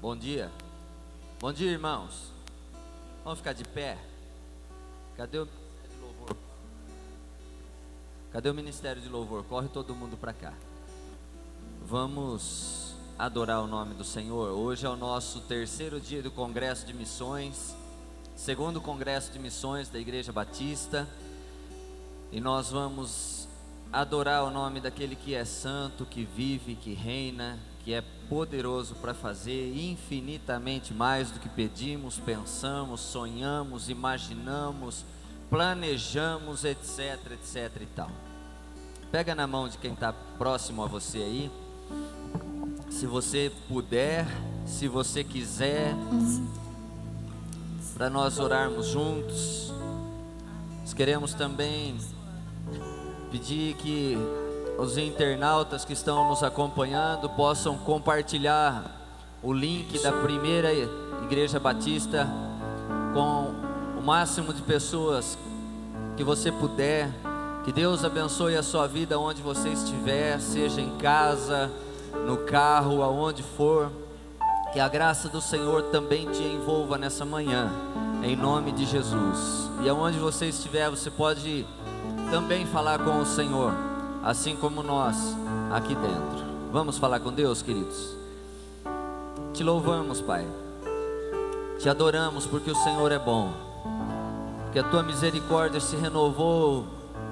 Bom dia. Bom dia, irmãos. Vamos ficar de pé. Cadê o Ministério de Louvor? Cadê o Ministério de Louvor? Corre todo mundo para cá. Vamos adorar o nome do Senhor. Hoje é o nosso terceiro dia do Congresso de Missões, segundo Congresso de Missões da Igreja Batista. E nós vamos adorar o nome daquele que é santo, que vive, que reina, que é poderoso para fazer infinitamente mais do que pedimos, pensamos, sonhamos, imaginamos, planejamos, etc, etc e tal. Pega na mão de quem está próximo a você aí, se você puder, se você quiser, para nós orarmos juntos. Nós queremos também pedir que os internautas que estão nos acompanhando possam compartilhar o link da primeira Igreja Batista com o máximo de pessoas que você puder. Que Deus abençoe a sua vida onde você estiver, seja em casa, no carro, aonde for. Que a graça do Senhor também te envolva nessa manhã, em nome de Jesus. E aonde você estiver, você pode também falar com o Senhor, assim como nós aqui dentro. Vamos falar com Deus, queridos. Te louvamos, Pai. Te adoramos porque o Senhor é bom, porque a tua misericórdia se renovou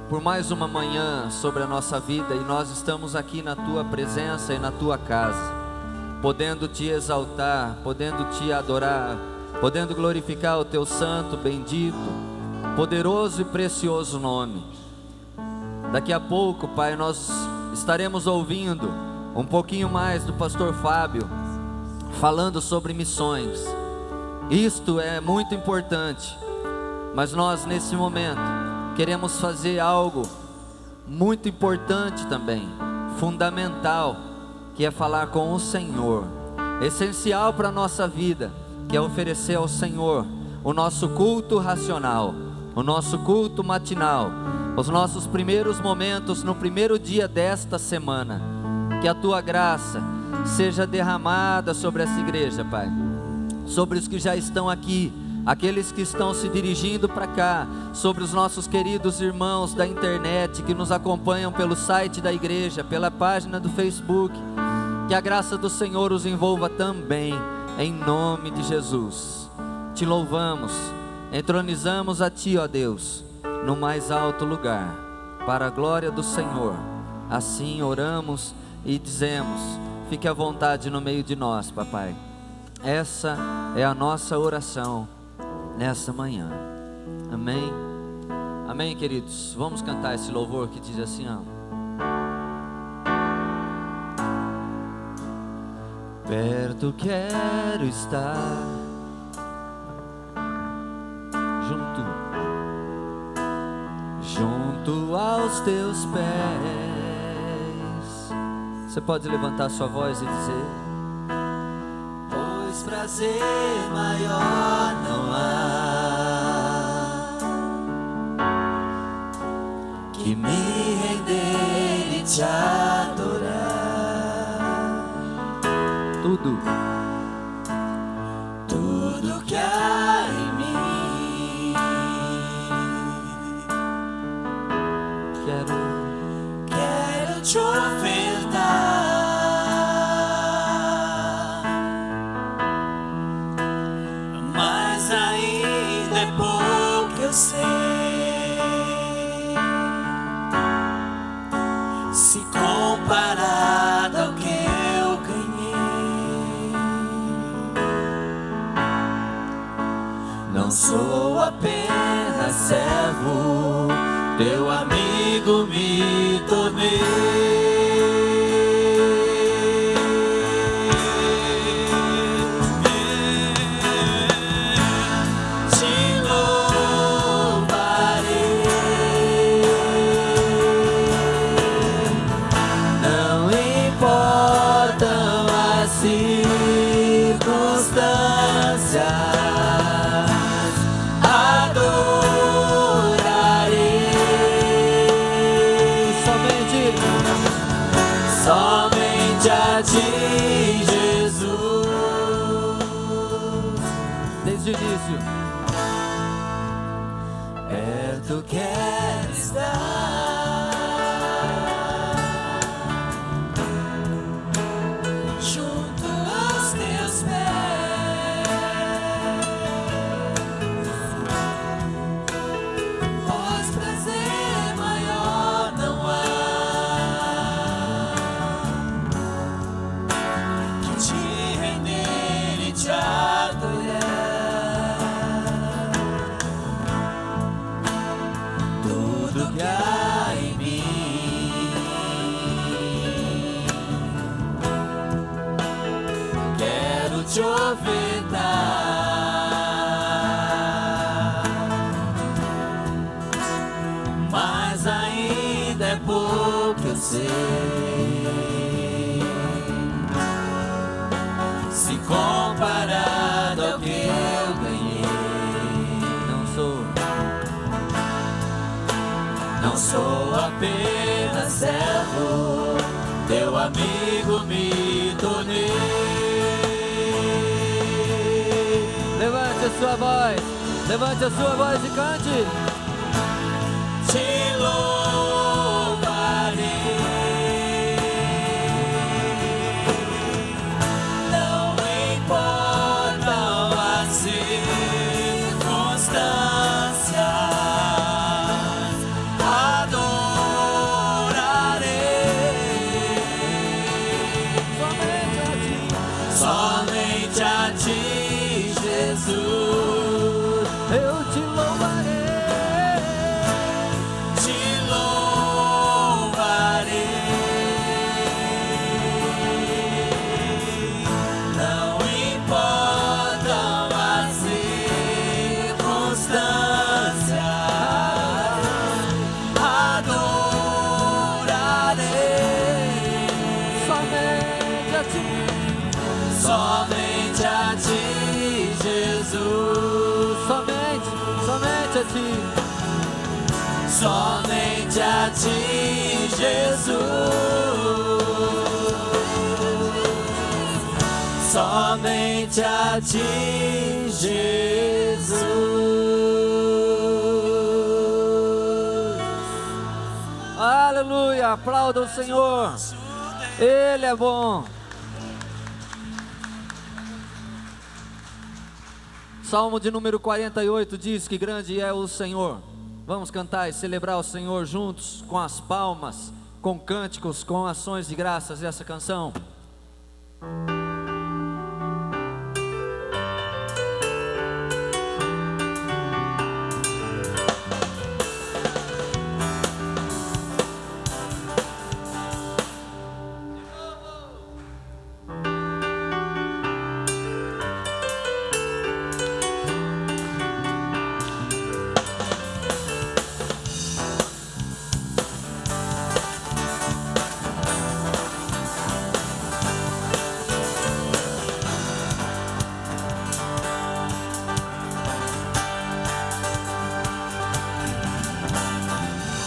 por mais uma manhã sobre a nossa vida, e nós estamos aqui na tua presença e na tua casa, podendo te exaltar, podendo te adorar, podendo glorificar o teu santo, bendito, poderoso e precioso nome. Daqui a pouco, Pai, nós estaremos ouvindo um pouquinho mais do pastor Fábio falando sobre missões. Isto é muito importante, mas nós nesse momento queremos fazer algo muito importante também, fundamental, que é falar com o Senhor, essencial para a nossa vida, que é oferecer ao Senhor o nosso culto racional, o nosso culto matinal, os nossos primeiros momentos no primeiro dia desta semana. Que a tua graça seja derramada sobre essa igreja, Pai, sobre os que já estão aqui, aqueles que estão se dirigindo para cá, sobre os nossos queridos irmãos da internet que nos acompanham pelo site da igreja, pela página do Facebook. Que a graça do Senhor os envolva também, em nome de Jesus. Te louvamos, entronizamos a Ti, ó Deus, no mais alto lugar, para a glória do Senhor. Assim oramos e dizemos: fique à vontade no meio de nós, papai. Essa é a nossa oração nessa manhã. Amém? Amém, queridos? Vamos cantar esse louvor que diz assim, ó: perto quero estar, junto aos teus pés. Você pode levantar sua voz e dizer: pois prazer maior não há que me render e te adorar. Tudo que há em mim quero te ofertar, mas ainda é pouco, eu sei, se comparado ao que eu ganhei. Não sou apenas servo, teu amigo me tornei. Te louvarei, não importam as circunstâncias, adorarei. desde o início. Perto quero estar, junto aos teus pés, pois prazer maior não há que te render e te adorar. Tudo que há em mim quero te ofertar, mas ainda é pouco, eu sei, se comparado ao que eu ganhei. Não sou apenas servo, teu amigo me tornei. Levante a sua voz e cante. Te louvarei, não importam as circunstâncias, somente a ti, Jesus, Eu te louvarei. te louvarei. Não importam as circunstâncias, adorarei Somente a ti. somente a ti, Jesus, Somente a ti. somente a ti, Jesus, somente a ti, Jesus. Aleluia, aplauda o Senhor. Ele é bom. Salmo de número 48 diz que grande é o Senhor. Vamos cantar e celebrar o Senhor juntos, com as palmas, com cânticos, com ações de graças, essa canção.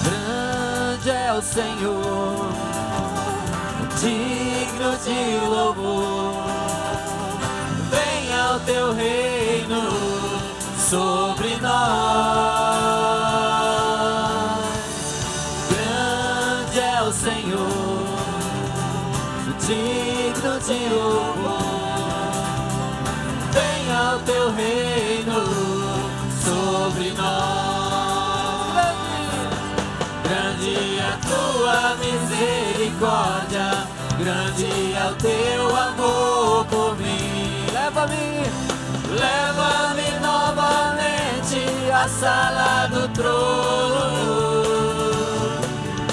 Grande é o Senhor, digno de louvor. Venha o teu reino sobre nós. Grande é o Senhor, digno de louvor. Venha o teu reino sobre nós. Grande é a tua misericórdia, grande é o teu amor por mim. Leva-me novamente à sala do trono.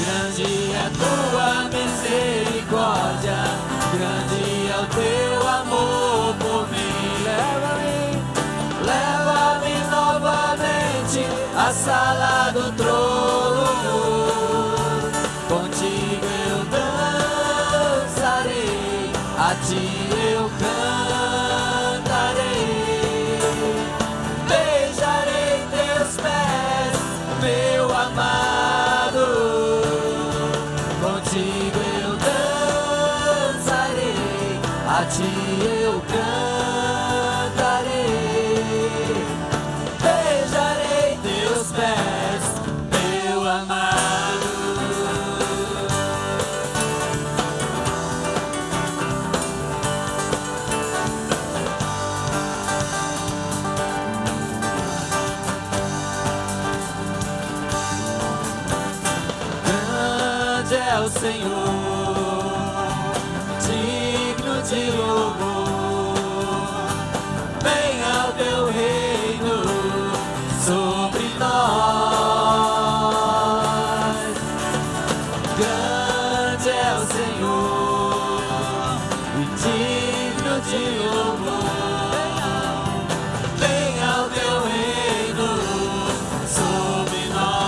Grande é a tua misericórdia, grande é o teu amor por mim. Leva-me novamente à sala do trono. Contigo eu dançarei, a ti eu cantarei. Beijarei teus pés, meu amado. Contigo eu dançarei, a ti eu cantarei. Senhor, digno de louvor. Venha o teu reino sobre nós. Grande é o Senhor e digno de louvor. Venha o teu reino sobre nós.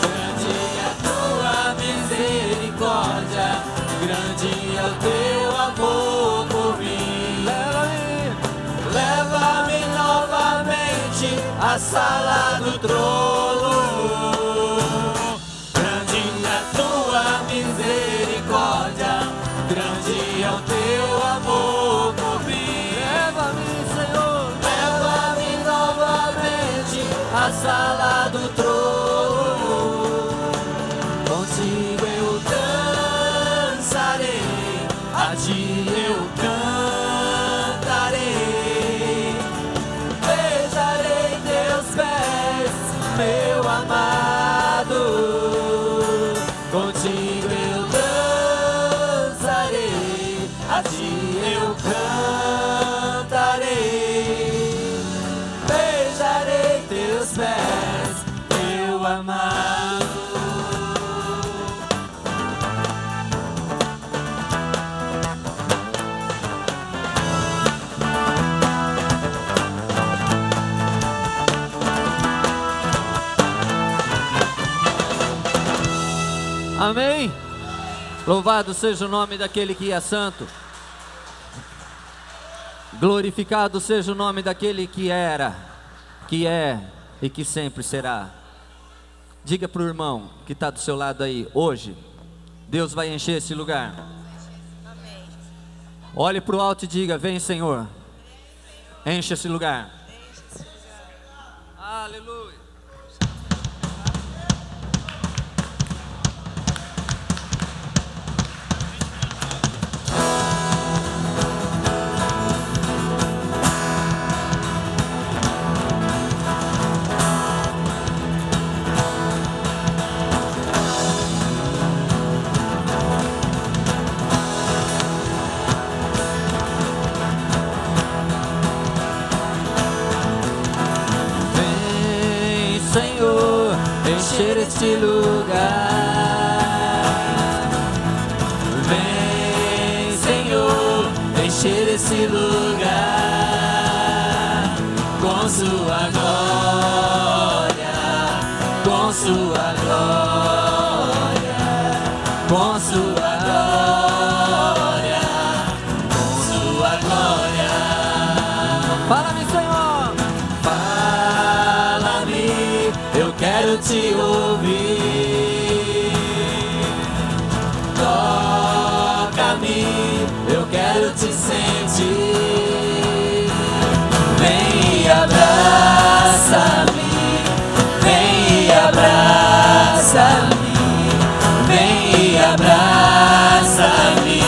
Grande é a tua misericórdia, grande é o teu amor por mim. Leva-me novamente à sala do trono. Grande é a tua misericórdia, grande é o teu amor por mim. Leva-me, Senhor. Leva-me novamente à sala do trono. Contigo eu dançarei, a ti eu cantarei. Beijarei teus pés, meu amado. Contigo eu dançarei, a ti eu cantarei. Beijarei teus pés, meu amado. Amém? Louvado seja o nome daquele que é santo. Glorificado seja o nome daquele que era, que é e que sempre será. Diga para o irmão que está do seu lado aí, hoje, Deus vai encher esse lugar. Olhe para o alto e diga: vem, Senhor, enche esse lugar. Aleluia. Senhor, encher este lugar. Vem, Senhor, encher esse lugar com sua glória, com sua glória, com sua glória, com sua glória. Fala-me, Senhor. Fala-me, eu quero te ouvir. Toca-me, eu quero te sentir. Vem e abraça-me, vem e abraça-me, vem e abraça-me,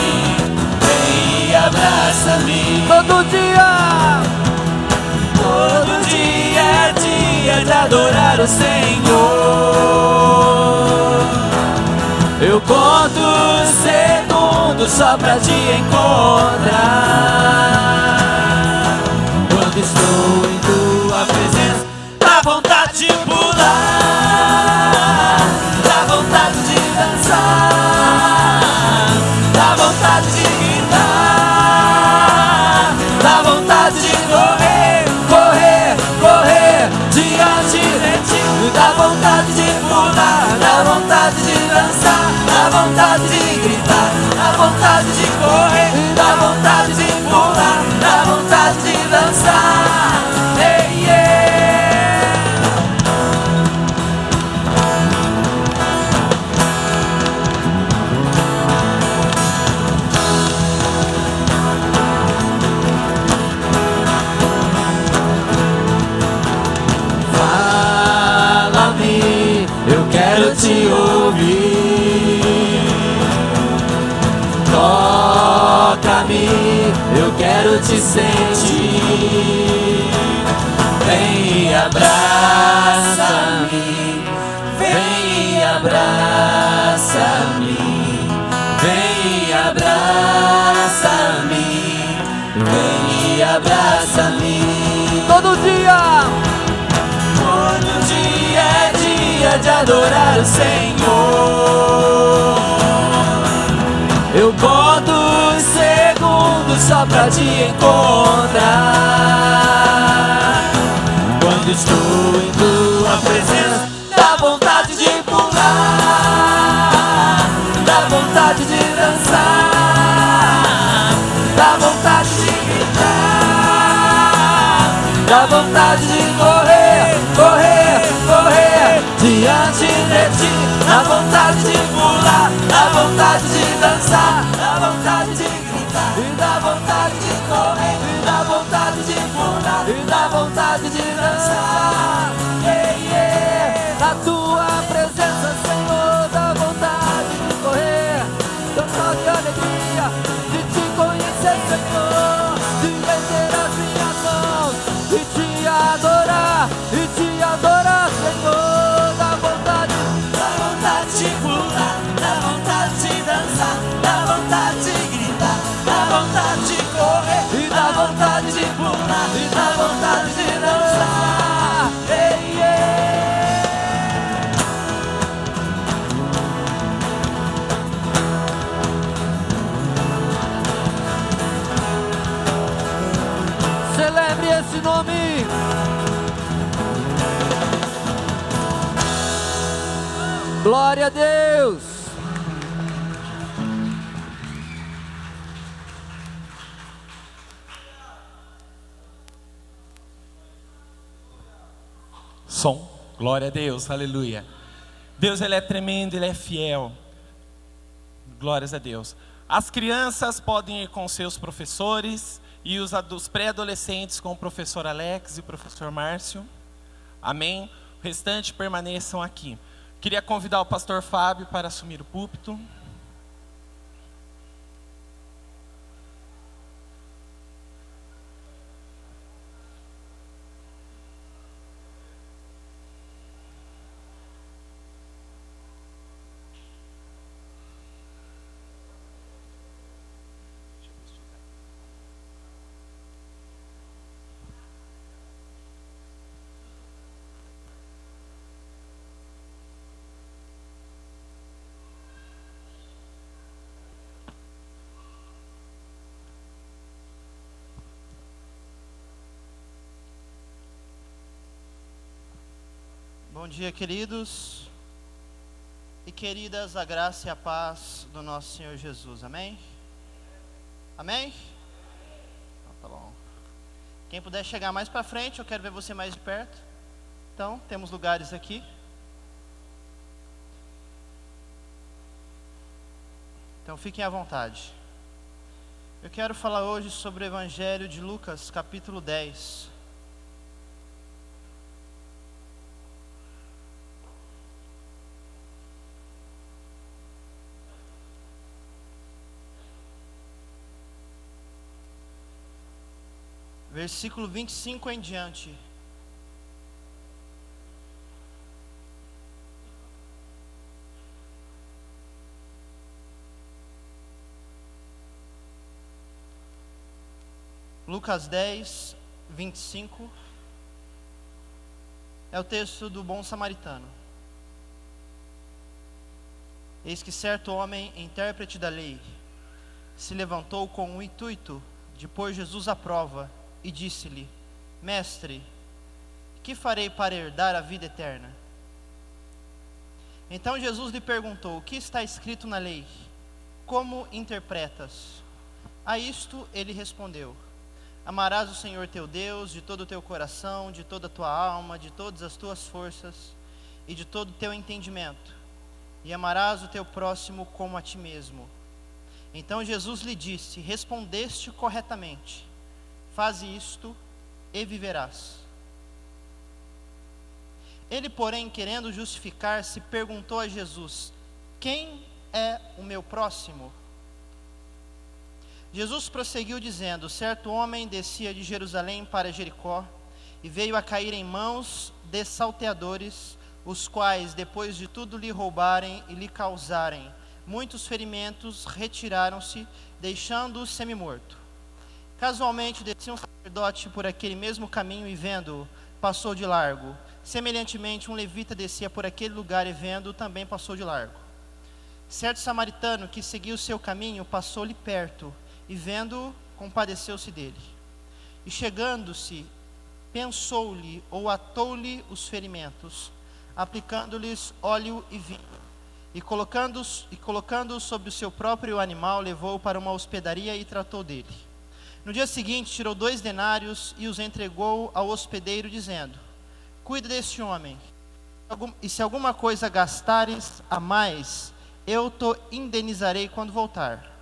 vem e abraça-me. Todo dia. Todo dia é dia de adorar o Senhor. Eu conto os segundos só pra te encontrar. Quando estou em tua presença, dá vontade de pular, dá vontade de dançar, dá vontade de gritar, dá vontade de correr, correr, correr diante de ti. Dá vontade de pular, dá vontade de dançar, dá vontade de gritar, dá vontade de correr, dá vontade de pular, dá vontade de dançar. Hey, yeah. Fala-me, eu quero te ouvir. Toca-me, eu quero te sentir. Vem e abraça-me, vem e abraça-me. e abraça-me, vem e abraça-me. Todo dia É dia de adorar o Senhor. Eu conto os segundos só pra te encontrar. Quando estou em tua presença, dá vontade de pular, dá vontade de dançar, dá vontade de gritar, dá vontade de correr, correr, correr diante de ti. Dá vontade de pular, dá vontade de dançar, dá vontade de gritar, e dá vontade de correr, e dá vontade de pular, e dá vontade de dançar. na tua presença, Senhor, dá vontade de correr, cantar de alegria, de te conhecer, Senhor, de erguer as minhas mãos, de te adorar, Senhor, dá vontade de pular, dá vontade de dançar, dá vontade de gritar, dá vontade de correr, e dá vontade de pular, e dá vontade de dançar. Celebre esse nome. Glória a Deus. Som, glória a Deus, aleluia. Deus, Ele é tremendo, Ele é fiel. Glórias a Deus. As crianças podem ir com seus professores e os pré-adolescentes com o professor Alex e o professor Márcio. Amém? O restante permaneçam aqui. Queria convidar o pastor Fábio para assumir o púlpito. Bom dia, queridos e queridas, a graça e a paz do nosso Senhor Jesus, amém? Amém? Então, tá bom. Quem puder chegar mais para frente, eu quero ver você mais de perto. Então, temos lugares aqui. Então, fiquem à vontade. Eu quero falar hoje sobre o Evangelho de Lucas, capítulo 10. Versículo 25 em diante. Lucas 10, 25. É o texto do bom samaritano. Eis que certo homem, intérprete da lei, se levantou com o intuito de pôr Jesus à prova, e disse-lhe: Mestre, que farei para herdar a vida eterna? Então Jesus lhe perguntou: O que está escrito na lei? Como interpretas? A isto ele respondeu: Amarás o Senhor teu Deus de todo o teu coração, de toda a tua alma, de todas as tuas forças e de todo o teu entendimento, e amarás o teu próximo como a ti mesmo. Então Jesus lhe disse: Respondeste corretamente. Faze isto e viverás. Ele, porém, querendo justificar-se, perguntou a Jesus: Quem é o meu próximo? Jesus prosseguiu dizendo: Certo homem descia de Jerusalém para Jericó e veio a cair em mãos de salteadores, os quais, depois de tudo lhe roubarem e lhe causarem muitos ferimentos, retiraram-se, deixando-o semi-morto. Casualmente descia um sacerdote por aquele mesmo caminho e vendo-o, passou de largo. Semelhantemente, um levita descia por aquele lugar e vendo-o, também passou de largo. Certo samaritano que seguia o seu caminho passou-lhe perto e vendo-o, compadeceu-se dele. E chegando-se, pensou-lhe ou atou-lhe os ferimentos, aplicando-lhes óleo e vinho, e colocando-o sobre o seu próprio animal, levou-o para uma hospedaria e tratou dele. No dia seguinte, tirou 2 denários e os entregou ao hospedeiro, dizendo: cuida deste homem, e se alguma coisa gastares a mais, eu te indenizarei quando voltar.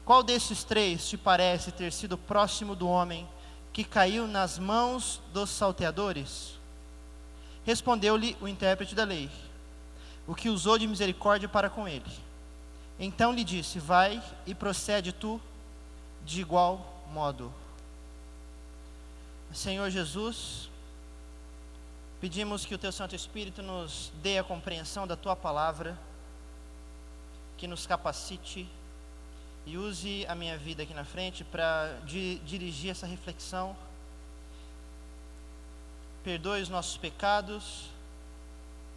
Qual destes 3 te parece ter sido próximo do homem que caiu nas mãos dos salteadores? Respondeu-lhe o intérprete da lei, o que usou de misericórdia para com ele. Então lhe disse: vai e procede tu de igual modo. Senhor Jesus, pedimos que o Teu Santo Espírito nos dê a compreensão da Tua palavra, que nos capacite e use a minha vida aqui na frente para dirigir essa reflexão. Perdoe os nossos pecados,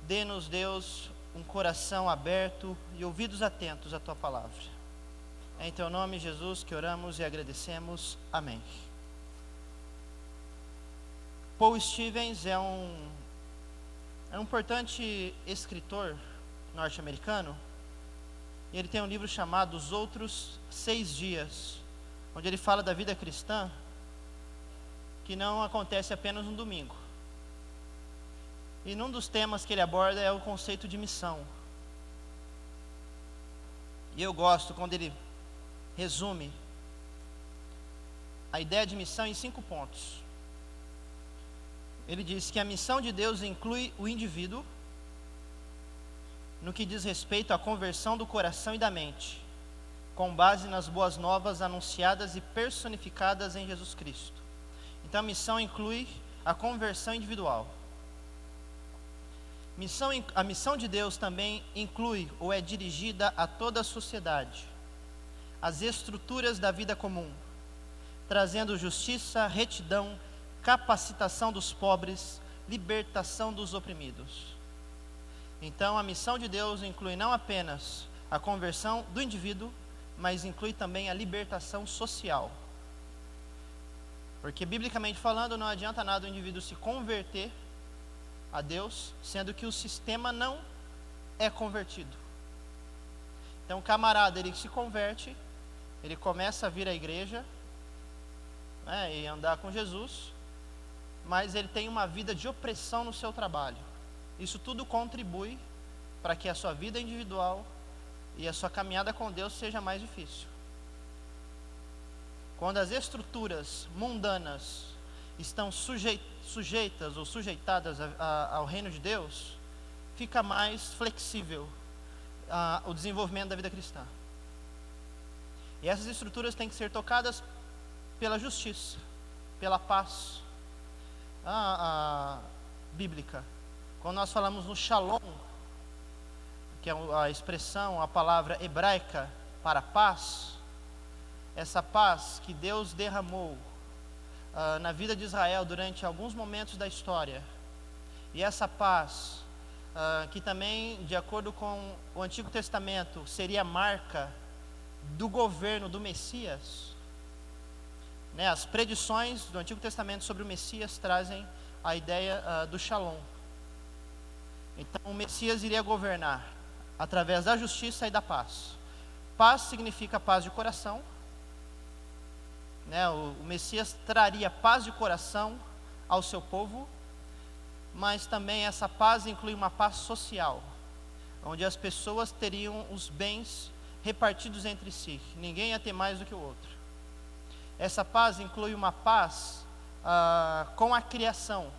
dê-nos, Deus, um coração aberto e ouvidos atentos à Tua palavra. É em Teu nome, Jesus, que oramos e agradecemos. Amém. Paul Stevens é um importante escritor norte-americano, e ele tem um livro chamado Os Outros 6 Dias, onde ele fala da vida cristã, que não acontece apenas no domingo. E num dos temas que ele aborda é o conceito de missão. E eu gosto quando ele resume a ideia de missão em 5 pontos. Ele diz que a missão de Deus inclui o indivíduo no que diz respeito à conversão do coração e da mente, com base nas boas novas anunciadas e personificadas em Jesus Cristo. Então a missão inclui a conversão individual. A missão de Deus também inclui ou é dirigida a toda a sociedade, as estruturas da vida comum, trazendo justiça, retidão, capacitação dos pobres, libertação dos oprimidos. Então a missão de Deus inclui não apenas a conversão do indivíduo, mas inclui também a libertação social. Porque biblicamente falando, não adianta nada o indivíduo se converter a Deus, sendo que o sistema não é convertido. Então o camarada, ele se converte, ele começa a vir à igreja, né, e andar com Jesus, mas ele tem uma vida de opressão no seu trabalho. Isso tudo contribui para que a sua vida individual e a sua caminhada com Deus seja mais difícil. Quando as estruturas mundanas estão sujeitas ou sujeitadas ao reino de Deus, fica mais flexível o desenvolvimento da vida cristã. E essas estruturas têm que ser tocadas pela justiça, pela paz bíblica. Quando nós falamos no shalom, que é a expressão, a palavra hebraica para paz, essa paz que Deus derramou na vida de Israel durante alguns momentos da história, e essa paz que também, de acordo com o Antigo Testamento, seria marca do governo do Messias, né? As predições do Antigo Testamento sobre o Messias trazem a ideia do shalom. Então o Messias iria governar através da justiça e da paz. Paz significa paz de coração, né? O Messias traria paz de coração ao seu povo, mas também essa paz inclui uma paz social, onde as pessoas teriam os bens repartidos entre si, ninguém ia ter mais do que o outro. Essa paz inclui uma paz com a criação.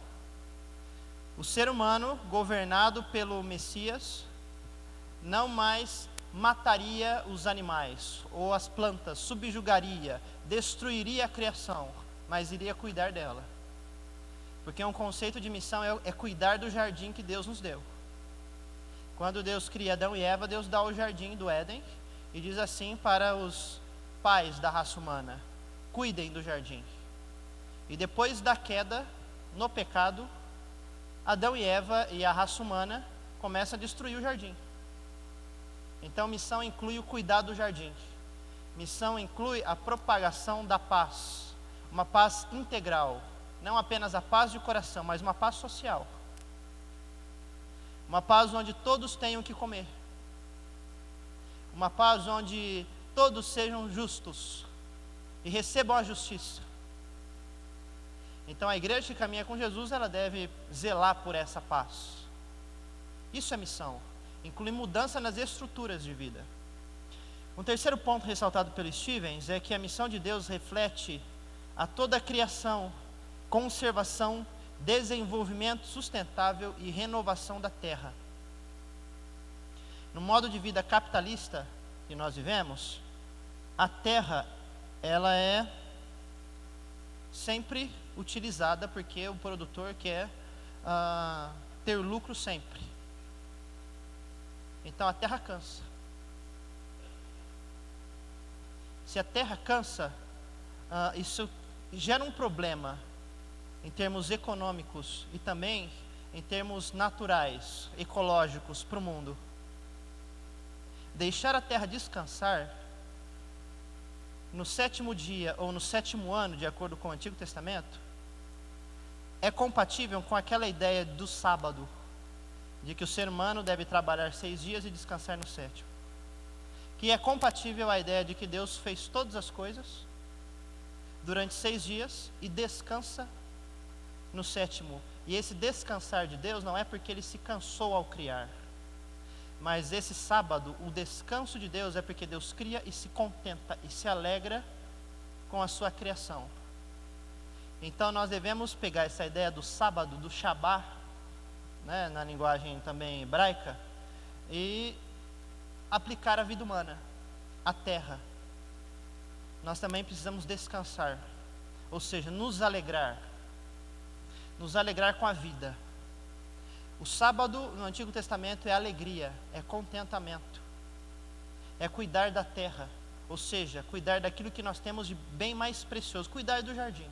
O ser humano, governado pelo Messias, não mais mataria os animais ou as plantas, subjugaria, destruiria a criação, mas iria cuidar dela. Porque um conceito de missão é cuidar do jardim que Deus nos deu. Quando Deus cria Adão e Eva, Deus dá o jardim do Éden e diz assim para os pais da raça humana: cuidem do jardim. E depois da queda, no pecado, Adão e Eva e a raça humana começam a destruir o jardim. Então missão inclui o cuidado do jardim. Missão inclui a propagação da paz, uma paz integral, não apenas a paz de coração, mas uma paz social. Uma paz onde todos tenham o que comer. Uma paz onde todos sejam justos e recebam a justiça. Então a igreja que caminha com Jesus, ela deve zelar por essa paz. Isso é missão. Inclui mudança nas estruturas de vida. Um terceiro ponto ressaltado pelo Stevens é que a missão de Deus reflete a toda a criação, conservação, desenvolvimento sustentável e renovação da terra. No modo de vida capitalista que nós vivemos, a terra, ela é sempre utilizada porque o produtor quer ter lucro sempre. Então a terra cansa. Se a terra cansa, isso gera um problema em termos econômicos e também em termos naturais, ecológicos para o mundo. Deixar a terra descansar no 7º dia ou no 7º ano, de acordo com o Antigo Testamento, é compatível com aquela ideia do sábado, de que o ser humano deve trabalhar 6 dias e descansar no 7º. Que é compatível à ideia de que Deus fez todas as coisas durante 6 dias e descansa no 7º. E esse descansar de Deus não é porque ele se cansou ao criar, mas esse sábado, o descanso de Deus é porque Deus cria e se contenta e se alegra com a sua criação. Então nós devemos pegar essa ideia do sábado, do Shabá, né, na linguagem também hebraica, e aplicar à vida humana, à terra. Nós também precisamos descansar, ou seja, nos alegrar com a vida. O sábado no Antigo Testamento é alegria, é contentamento, é cuidar da terra, ou seja, cuidar daquilo que nós temos de bem mais precioso, cuidar do jardim.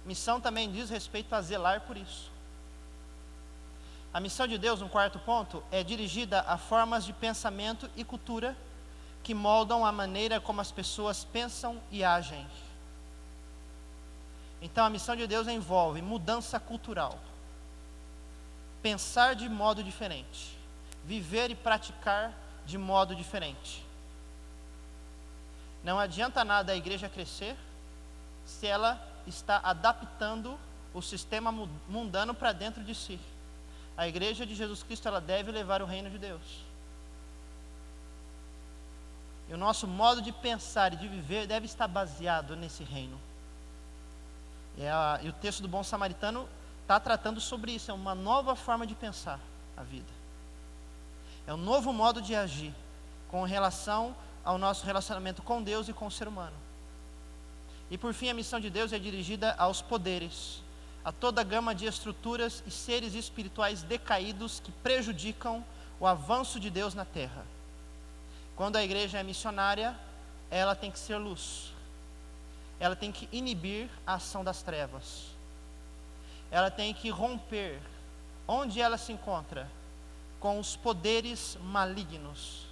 Missão também diz respeito a zelar por isso. A missão de Deus, no 4º ponto, é dirigida a formas de pensamento e cultura que moldam a maneira como as pessoas pensam e agem. Então a missão de Deus envolve mudança cultural, pensar de modo diferente, viver e praticar de modo diferente. Não adianta nada a igreja crescer se ela está adaptando o sistema mundano para dentro de si. A igreja de Jesus Cristo, ela deve levar o reino de Deus. E o nosso modo de pensar e de viver deve estar baseado nesse reino. E o texto do Bom Samaritano está tratando sobre isso. É uma nova forma de pensar a vida. É um novo modo de agir com relação ao nosso relacionamento com Deus e com o ser humano. E por fim, a missão de Deus é dirigida aos poderes, a toda a gama de estruturas e seres espirituais decaídos que prejudicam o avanço de Deus na terra. Quando a igreja é missionária, ela tem que ser luz. Ela tem que inibir a ação das trevas. Ela tem que romper, onde ela se encontra, com os poderes malignos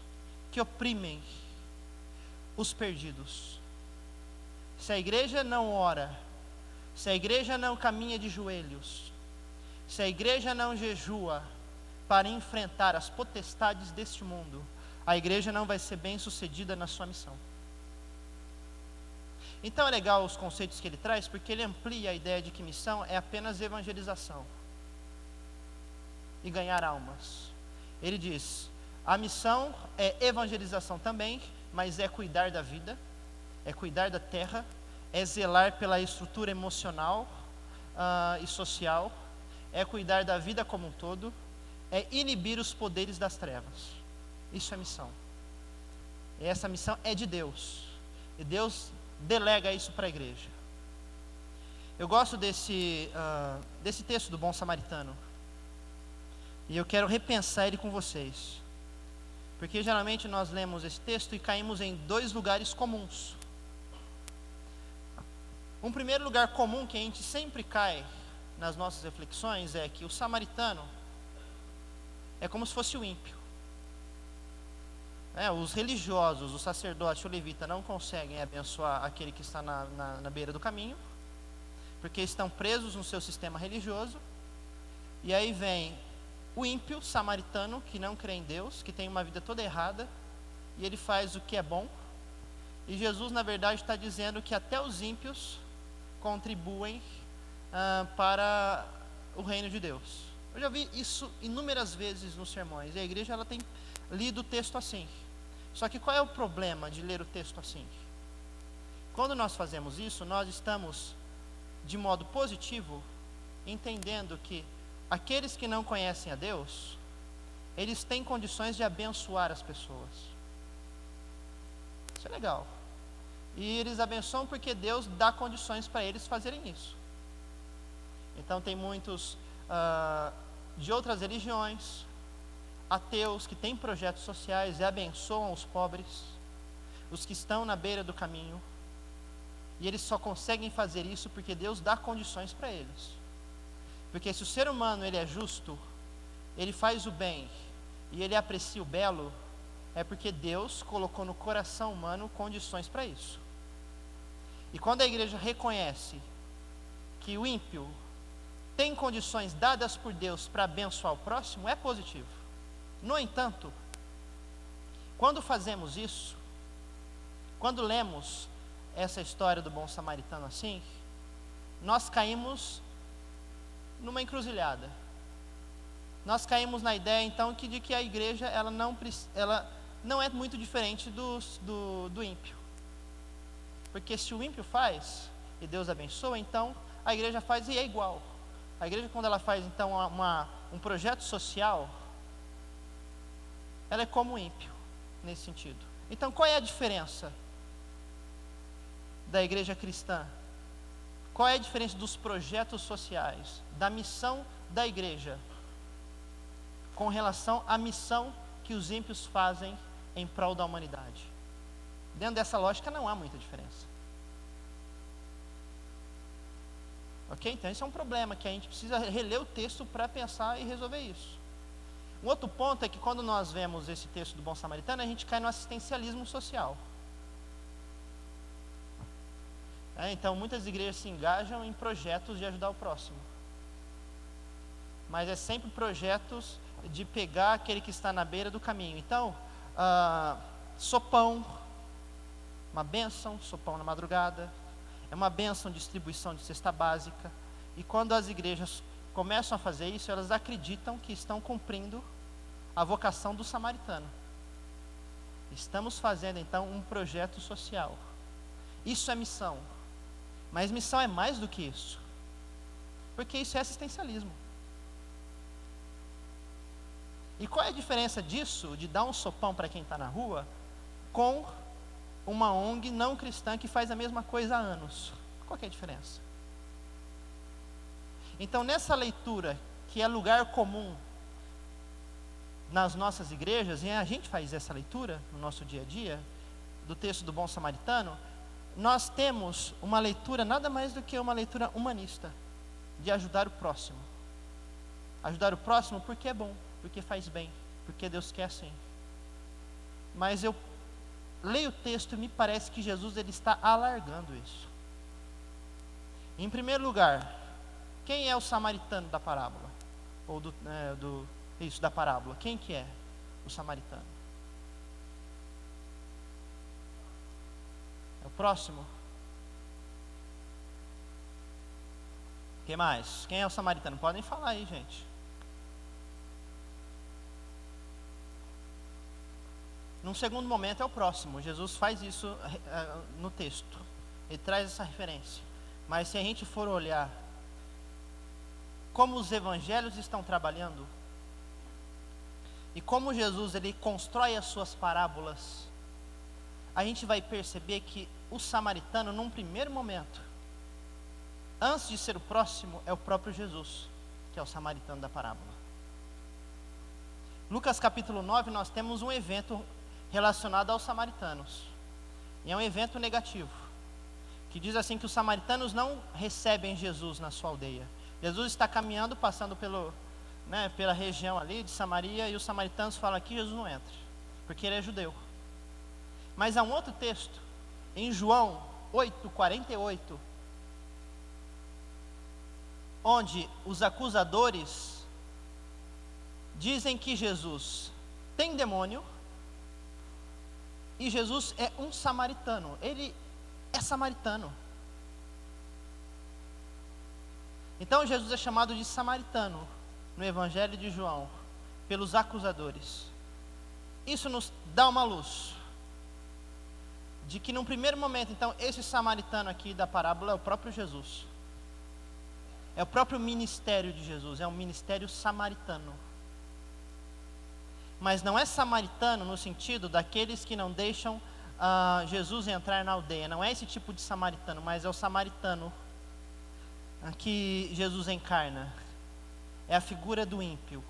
que oprimem os perdidos. Se a igreja não ora, se a igreja não caminha de joelhos, se a igreja não jejua para enfrentar as potestades deste mundo, a igreja não vai ser bem sucedida na sua missão. Então é legal os conceitos que ele traz, porque ele amplia a ideia de que missão é apenas evangelização e ganhar almas. Ele diz, a missão é evangelização também, mas é cuidar da vida, é cuidar da terra, é zelar pela estrutura emocional e social, é cuidar da vida como um todo, é inibir os poderes das trevas. Isso é missão. E essa missão é de Deus. E Deus delega isso para a igreja. Eu gosto desse texto do Bom Samaritano, E eu quero repensar ele com vocês. Porque geralmente nós lemos esse texto e caímos em dois lugares comuns. Um primeiro lugar comum que a gente sempre cai nas nossas reflexões é que o samaritano é como se fosse o ímpio. Os religiosos, o sacerdote, o levita não conseguem abençoar aquele que está na beira do caminho, porque estão presos no seu sistema religioso. E aí vem o ímpio samaritano, que não crê em Deus, que tem uma vida toda errada, e ele faz o que é bom. E Jesus, na verdade, está dizendo que até os ímpios contribuem para o reino de Deus. Eu já vi isso inúmeras vezes nos sermões, e a igreja ela tem lido o texto assim. Só que qual é o problema de ler o texto assim? Quando nós fazemos isso, nós estamos, de modo positivo, entendendo que aqueles que não conhecem a Deus, eles têm condições de abençoar as pessoas. Isso é legal. E eles abençoam porque Deus dá condições para eles fazerem isso. Então tem muitos de outras religiões, ateus, que têm projetos sociais e abençoam os pobres, os que estão na beira do caminho. E eles só conseguem fazer isso porque Deus dá condições para eles. Porque se o ser humano ele é justo, ele faz o bem e ele aprecia o belo, é porque Deus colocou no coração humano condições para isso. E quando a igreja reconhece que o ímpio tem condições dadas por Deus para abençoar o próximo, é positivo. No entanto, quando fazemos isso, quando lemos essa história do bom samaritano assim, nós caímos numa encruzilhada. Nós caímos na ideia então de que a igreja ela não é muito diferente do ímpio. Porque se o ímpio faz e Deus abençoa, então a igreja faz e é igual. A igreja, quando ela faz então um projeto social, ela é como o ímpio nesse sentido. Então qual é a diferença da igreja cristã? Qual é a diferença dos projetos sociais, da missão da igreja, com relação à missão que os ímpios fazem em prol da humanidade? Dentro dessa lógica não há muita diferença. Ok? Então esse é um problema que a gente precisa reler o texto para pensar e resolver isso. Um outro ponto é que quando nós vemos esse texto do bom samaritano, a gente cai no assistencialismo social. Então muitas igrejas se engajam em projetos de ajudar o próximo, mas é sempre projetos de pegar aquele que está na beira do caminho. Então, sopão, uma bênção, sopão na madrugada, é uma bênção, distribuição de cesta básica. E quando as igrejas começam a fazer isso, elas acreditam que estão cumprindo a vocação do samaritano. Estamos fazendo então um projeto social. Isso é missão. Mas missão é mais do que isso, porque isso é assistencialismo. E qual é a diferença disso, de dar um sopão para quem está na rua, com uma ONG não cristã que faz a mesma coisa há anos? Qual que é a diferença? Então nessa leitura, que é lugar comum nas nossas igrejas, e a gente faz essa leitura no nosso dia a dia, do texto do bom samaritano, nós temos uma leitura nada mais do que uma leitura humanista, de ajudar o próximo. Ajudar o próximo porque é bom, porque faz bem, porque Deus quer assim. Mas eu leio o texto e me parece que Jesus ele está alargando isso. Em primeiro lugar, quem é o samaritano da parábola? Ou da parábola. Quem que é o samaritano? É o próximo? Quem mais? Quem é o samaritano? Podem falar aí, gente. Num segundo momento é o próximo. Jesus faz isso no texto. Ele traz essa referência. Mas se a gente for olhar como os evangelhos estão trabalhando e como Jesus ele constrói as suas parábolas, a gente vai perceber que o samaritano, num primeiro momento, antes de ser o próximo, é o próprio Jesus, que é o samaritano da parábola. Lucas capítulo 9, nós temos um evento relacionado aos samaritanos. E é um evento negativo, que diz assim que os samaritanos não recebem Jesus na sua aldeia. Jesus está caminhando, passando pela região ali de Samaria, e os samaritanos falam que Jesus não entra, porque ele é judeu. Mas há um outro texto, em João 8:48, onde os acusadores dizem que Jesus tem demônio, e Jesus é um samaritano. Ele é samaritano. Então Jesus é chamado de samaritano no Evangelho de João, pelos acusadores. Isso nos dá uma luz de que num primeiro momento, então, esse samaritano aqui da parábola é o próprio Jesus. É o próprio ministério de Jesus, é um ministério samaritano. Mas não é samaritano no sentido daqueles que não deixam Jesus entrar na aldeia. Não é esse tipo de samaritano, mas é o samaritano que Jesus encarna. É a figura do ímpio.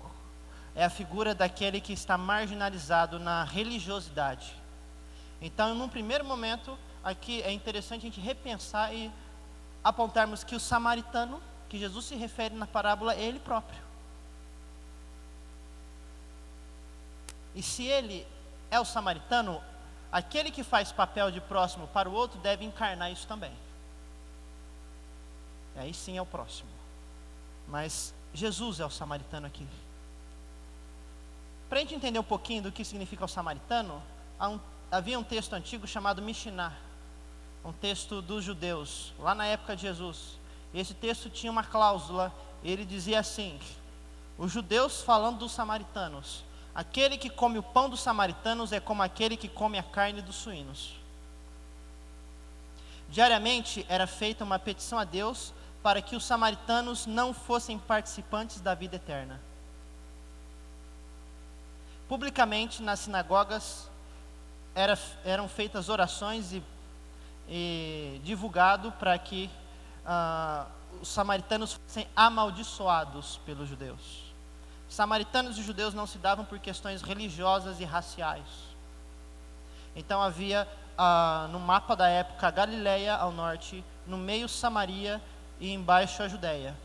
É a figura daquele que está marginalizado na religiosidade. Então, num primeiro momento, aqui é interessante a gente repensar e apontarmos que o samaritano que Jesus se refere na parábola é ele próprio. E se ele é o samaritano, aquele que faz papel de próximo para o outro deve encarnar isso também. E aí sim é o próximo. Mas Jesus é o samaritano aqui. Para a gente entender um pouquinho do que significa o samaritano, havia um texto antigo chamado Mishnah, um texto dos judeus, lá na época de Jesus. Esse texto tinha uma cláusula, ele dizia assim: os judeus falando dos samaritanos, aquele que come o pão dos samaritanos é como aquele que come a carne dos suínos. Diariamente era feita uma petição a Deus para que os samaritanos não fossem participantes da vida eterna. Publicamente nas sinagogas eram feitas orações e divulgado para que os samaritanos fossem amaldiçoados pelos judeus. Samaritanos e judeus não se davam por questões religiosas e raciais. Então havia no mapa da época a Galileia ao norte, no meio Samaria e embaixo a Judéia.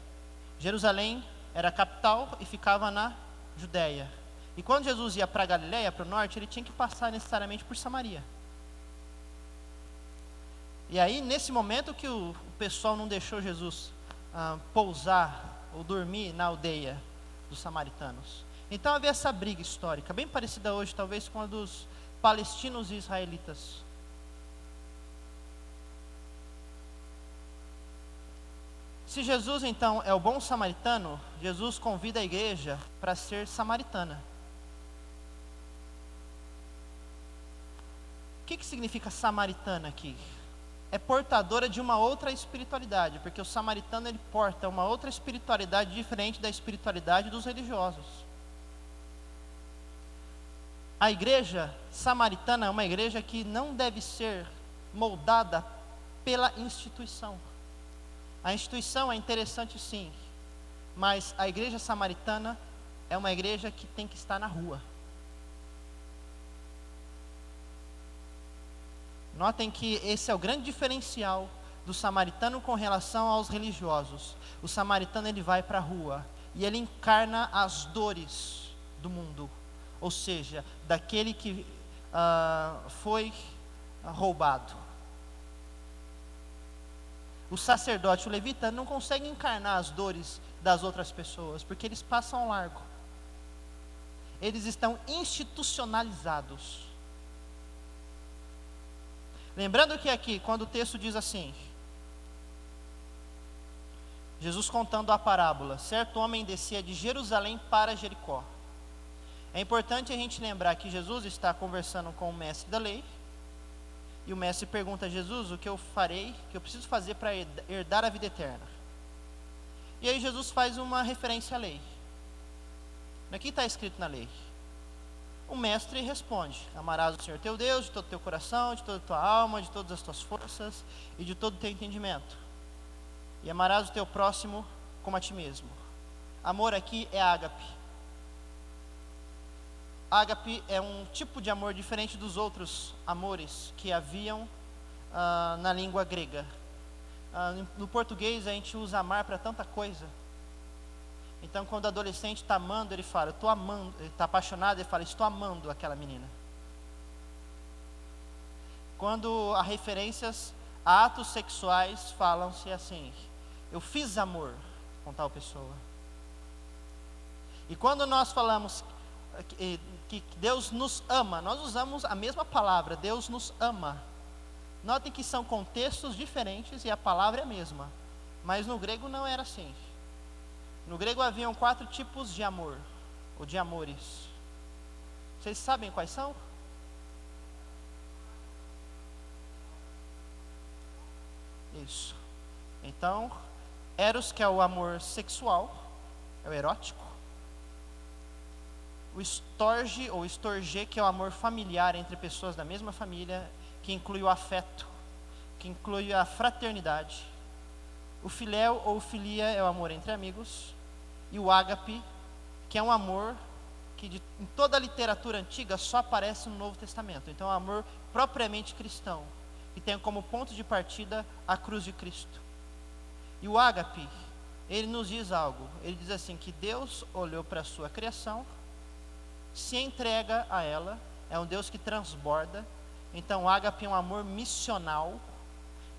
Jerusalém era a capital e ficava na Judéia. E quando Jesus ia para a Galileia, para o norte, ele tinha que passar necessariamente por Samaria. E aí, nesse momento que o pessoal não deixou Jesus pousar ou dormir na aldeia dos samaritanos. Então havia essa briga histórica, bem parecida hoje, talvez, com a dos palestinos e israelitas. Se Jesus, então, é o bom samaritano, Jesus convida a igreja para ser samaritana. O que significa samaritana aqui? É portadora de uma outra espiritualidade, porque o samaritano ele porta uma outra espiritualidade diferente da espiritualidade dos religiosos. A igreja samaritana é uma igreja que não deve ser moldada pela instituição. A instituição é interessante sim, mas a igreja samaritana é uma igreja que tem que estar na rua. Notem que esse é o grande diferencial do samaritano com relação aos religiosos. O samaritano ele vai para a rua e ele encarna as dores do mundo, ou seja, daquele que foi roubado. O sacerdote, o levita, não consegue encarnar as dores das outras pessoas, porque eles passam ao largo. Eles estão institucionalizados. Lembrando que aqui, quando o texto diz assim, Jesus contando a parábola, certo homem descia de Jerusalém para Jericó. É importante a gente lembrar que Jesus está conversando com o mestre da lei, e o mestre pergunta a Jesus: o que eu farei, o que eu preciso fazer para herdar a vida eterna? E aí Jesus faz uma referência à lei. O que está escrito na lei? O mestre responde: amarás o Senhor teu Deus de todo o teu coração, de toda a tua alma, de todas as tuas forças e de todo o teu entendimento. E amarás o teu próximo como a ti mesmo. Amor aqui é ágape. ágape é um tipo de amor diferente dos outros amores que haviam na língua grega. No português a gente usa amar para tanta coisa. Então quando o adolescente está amando, ele fala, estou amando, ele está apaixonado, ele fala, estou amando aquela menina. Quando há referências a atos sexuais, falam-se assim, eu fiz amor com tal pessoa. E quando nós falamos que Deus nos ama, nós usamos a mesma palavra, Deus nos ama. Notem que são contextos diferentes e a palavra é a mesma. Mas no grego não era assim. No grego haviam 4 tipos de amor, ou de amores. Vocês sabem quais são? Isso. Então, eros, que é o amor sexual, é o erótico. O storge, ou storge, que é o amor familiar entre pessoas da mesma família, que inclui o afeto, que inclui a fraternidade. O filéu ou filia é o amor entre amigos. E o ágape, que é um amor que em toda a literatura antiga só aparece no Novo Testamento. Então é um amor propriamente cristão, que tem como ponto de partida a cruz de Cristo. E o ágape, ele nos diz algo. Ele diz assim, que Deus olhou para a sua criação, se entrega a ela, é um Deus que transborda. Então o ágape é um amor missional,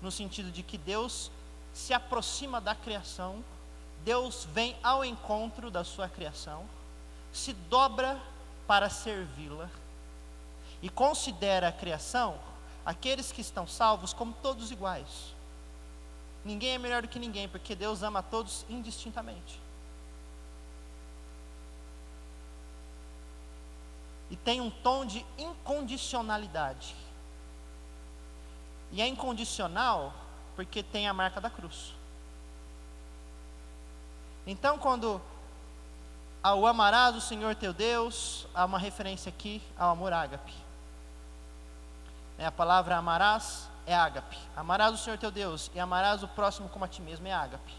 no sentido de que Deus se aproxima da criação, Deus vem ao encontro da sua criação, se dobra para servi-la e considera a criação, aqueles que estão salvos, como todos iguais. Ninguém é melhor do que ninguém, porque Deus ama a todos indistintamente. E tem um tom de incondicionalidade. E é incondicional porque tem a marca da cruz. Então, quando ao amarás o Senhor teu Deus, há uma referência aqui ao amor ágape. A palavra amarás é ágape. Amarás o Senhor teu Deus e amarás o próximo como a ti mesmo é ágape.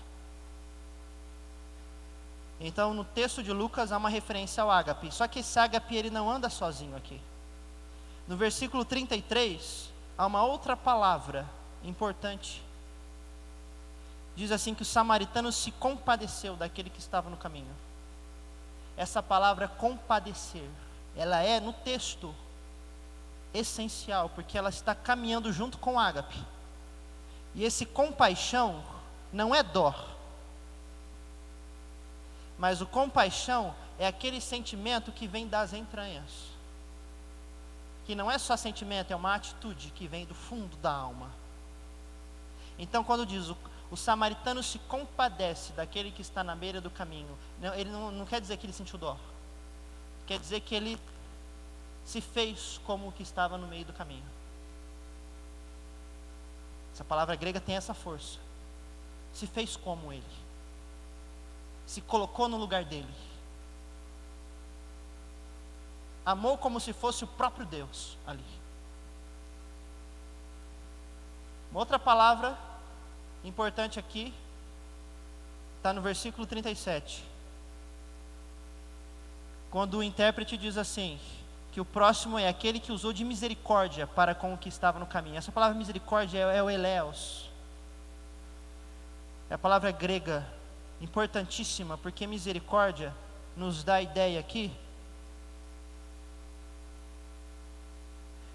Então, no texto de Lucas há uma referência ao ágape. Só que esse ágape ele não anda sozinho aqui. No versículo 33, há uma outra palavra importante. Diz assim que o samaritano se compadeceu daquele que estava no caminho. Essa palavra compadecer, ela é no texto essencial, porque ela está caminhando junto com o ágape. E esse compaixão não é dó. Mas o compaixão é aquele sentimento que vem das entranhas. Que não é só sentimento, é uma atitude que vem do fundo da alma. Então quando diz o samaritano se compadece daquele que está na beira do caminho, ele não quer dizer que ele sentiu dó. Quer dizer que ele se fez como o que estava no meio do caminho. Essa palavra grega tem essa força. Se fez como ele. Se colocou no lugar dele. Amou como se fosse o próprio Deus ali. Uma outra palavra importante aqui está no versículo 37. Quando o intérprete diz assim, que o próximo é aquele que usou de misericórdia para com o que estava no caminho. Essa palavra misericórdia é o eleos. É a palavra grega importantíssima, porque misericórdia nos dá a ideia aqui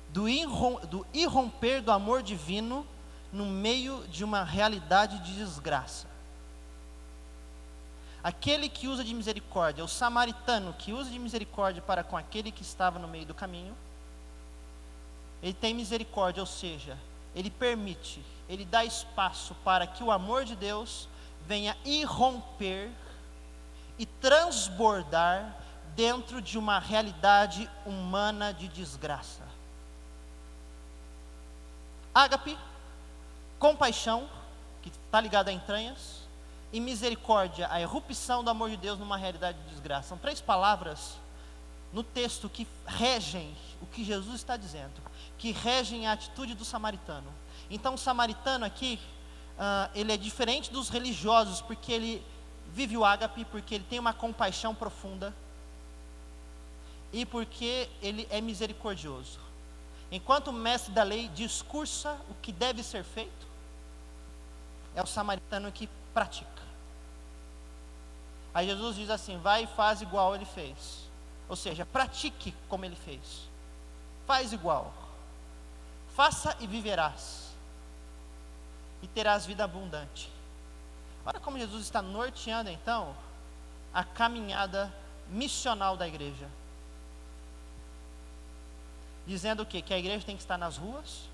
do irromper do amor divino no meio de uma realidade de desgraça. Aquele que usa de misericórdia, o samaritano que usa de misericórdia para com aquele que estava no meio do caminho, ele tem misericórdia, ou seja, ele permite, ele dá espaço para que o amor de Deus venha irromper e transbordar dentro de uma realidade humana de desgraça. Ágape, compaixão, que está ligado a entranhas, e misericórdia, a irrupção do amor de Deus numa realidade de desgraça. São 3 palavras no texto que regem o que Jesus está dizendo, que regem a atitude do samaritano. Então o samaritano aqui, ele é diferente dos religiosos, porque ele vive o ágape, porque ele tem uma compaixão profunda. e porque ele é misericordioso. Enquanto o mestre da lei discursa o que deve ser feito, é o samaritano que pratica. Aí Jesus diz assim: vai e faz igual ele fez. Ou seja, pratique como ele fez. Faz igual. Faça e viverás. E terás vida abundante. Olha como Jesus está norteando então a caminhada missional da igreja. Dizendo o quê? Que a igreja tem que estar nas ruas,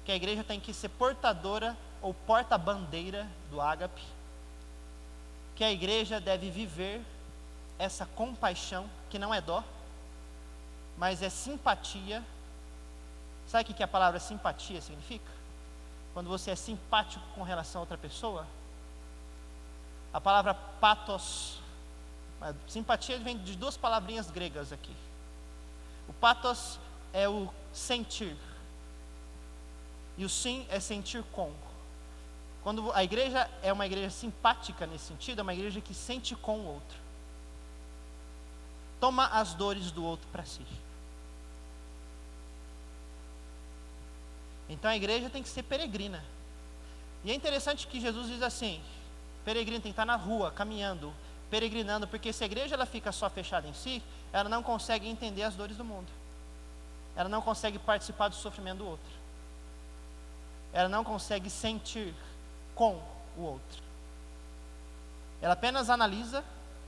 que a igreja tem que ser portadora ou porta-bandeira do ágape, que a igreja deve viver essa compaixão, que não é dó, mas é simpatia. Sabe o que a palavra simpatia significa? Quando você é simpático com relação a outra pessoa. A palavra pathos, simpatia vem de duas palavrinhas gregas aqui. O pathos é o sentir, e o sim é sentir com. Quando a igreja é uma igreja simpática nesse sentido, é uma igreja que sente com o outro, toma as dores do outro para si. Então a igreja tem que ser peregrina. E é interessante que Jesus diz assim: peregrino tem que estar na rua, caminhando, peregrinando, porque se a igreja ela fica só fechada em si, ela não consegue entender as dores do mundo. Ela não consegue participar do sofrimento do outro. Ela não consegue sentir com o outro. Ela apenas analisa,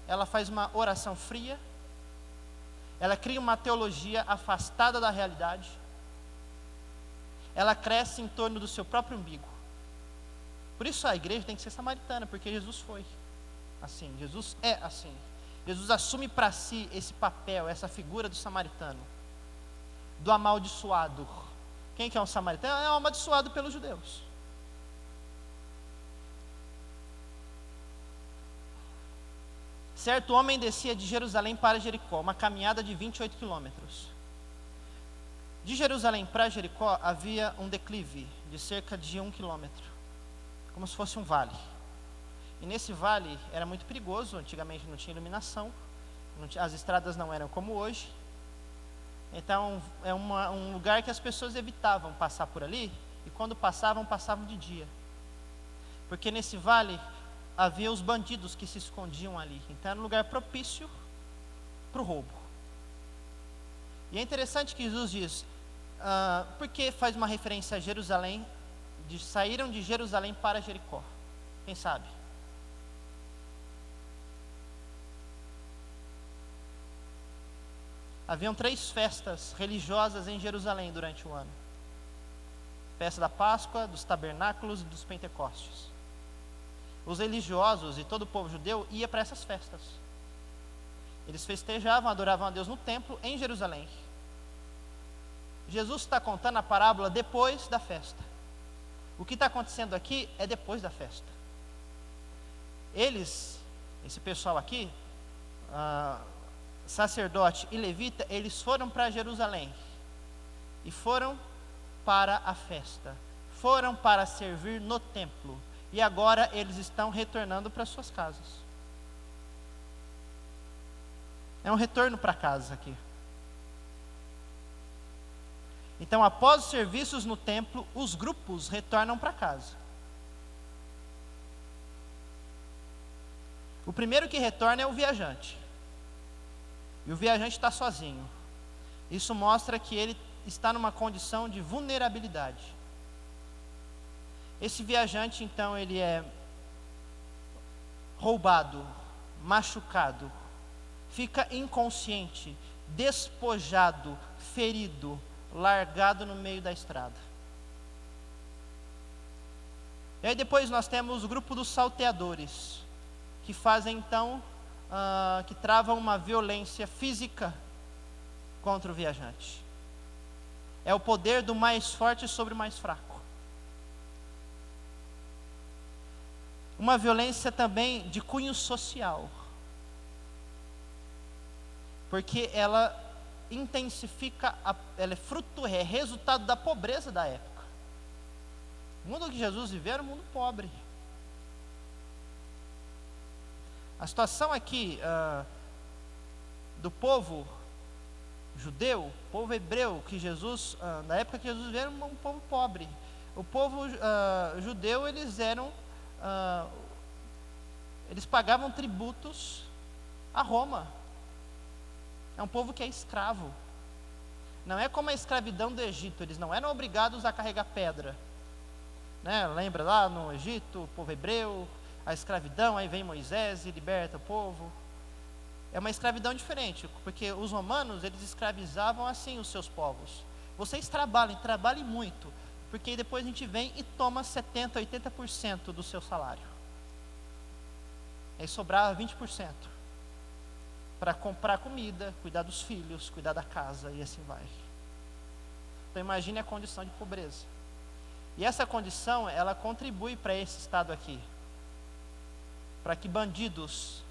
ela faz uma oração fria, ela cria uma teologia afastada da realidade, ela cresce em torno do seu próprio umbigo. Por isso a igreja tem que ser samaritana, porque Jesus foi assim, Jesus é assim. Jesus assume para si esse papel, essa figura do samaritano, do amaldiçoado. Quem que é um samaritano? É um amaldiçoado pelos judeus. Certo homem descia de Jerusalém para Jericó, uma caminhada de 28 quilômetros. De Jerusalém para Jericó havia um declive de cerca de 1 quilômetro, como se fosse um vale. E nesse vale era muito perigoso, antigamente não tinha iluminação, as estradas não eram como hoje. Então é um lugar que as pessoas evitavam passar por ali, e quando passavam, passavam de dia. Porque nesse vale havia os bandidos que se escondiam ali. Então era um lugar propício para o roubo. E é interessante que Jesus diz, porque faz uma referência a Jerusalém, saíram de Jerusalém para Jericó. Quem sabe? Haviam 3 festas religiosas em Jerusalém durante o ano: festa da Páscoa, dos tabernáculos e dos Pentecostes. Os religiosos e todo o povo judeu ia para essas festas. Eles festejavam, adoravam a Deus no templo em Jerusalém. Jesus está contando a parábola depois da festa. O que está acontecendo aqui é depois da festa. Eles, esse pessoal aqui, sacerdote e levita, eles foram para Jerusalém e foram para a festa, foram para servir no templo, e agora eles estão retornando para suas casas. É um retorno para casa aqui. Então, após os serviços no templo, os grupos retornam para casa. O primeiro que retorna é o viajante. E o viajante está sozinho. Isso mostra que ele está numa condição de vulnerabilidade. Esse viajante, então, ele é roubado, machucado, fica inconsciente, despojado, ferido, largado no meio da estrada. E aí depois nós temos o grupo dos salteadores, que fazem então, que travam uma violência física contra o viajante. É o poder do mais forte sobre o mais fraco. Uma violência também de cunho social, porque ela intensifica, ela é resultado da pobreza da época. O mundo que Jesus viveu era um mundo pobre. A situação aqui do povo judeu, povo hebreu, que Jesus, na época que Jesus veio, era um povo pobre. O povo judeu, eles pagavam tributos a Roma. É um povo que é escravo. Não é como a escravidão do Egito, eles não eram obrigados a carregar pedra, né? Lembra lá no Egito, o povo hebreu, a escravidão, aí vem Moisés e liberta o povo. É uma escravidão diferente, porque os romanos, eles escravizavam assim os seus povos. Vocês trabalhem muito, porque depois a gente vem e toma 70%, 80% do seu salário. Aí sobrava 20% para comprar comida, cuidar dos filhos, cuidar da casa e assim vai. Então imagine a condição de pobreza. E essa condição, ela contribui para esse estado aqui, para que bandidos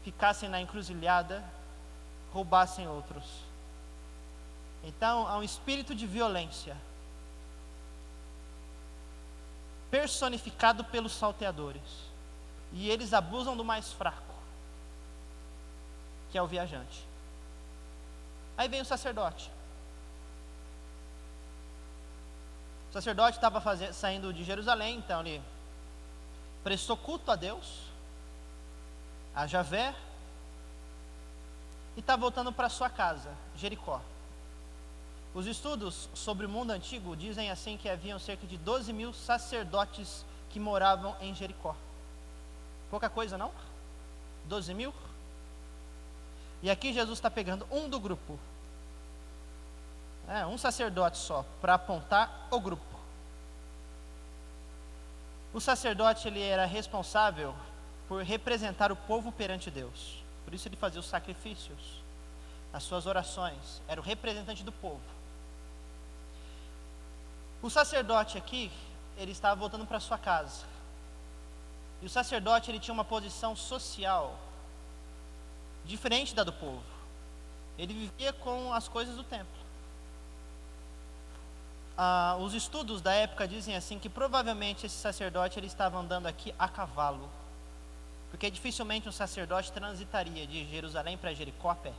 ficassem na encruzilhada, roubassem outros. Então há um espírito de violência personificado pelos salteadores, e eles abusam do mais fraco, que é o viajante. Aí vem o sacerdote. O sacerdote estava saindo de Jerusalém, então ele prestou culto a Deus, a Javé, e está voltando para sua casa, Jericó. Os estudos sobre o mundo antigo dizem assim que haviam cerca de 12 mil sacerdotes que moravam em Jericó. Pouca coisa, não? 12 mil? E aqui Jesus está pegando um do grupo, um sacerdote só, para apontar o grupo. O sacerdote, ele era responsável por representar o povo perante Deus. Por isso ele fazia os sacrifícios, as suas orações, era o representante do povo. O sacerdote aqui, ele estava voltando para sua casa. E o sacerdote, ele tinha uma posição social diferente da do povo. Ele vivia com as coisas do templo. Os estudos da época dizem assim que provavelmente esse sacerdote, ele estava andando aqui a cavalo, porque dificilmente um sacerdote transitaria de Jerusalém para Jericó a pé.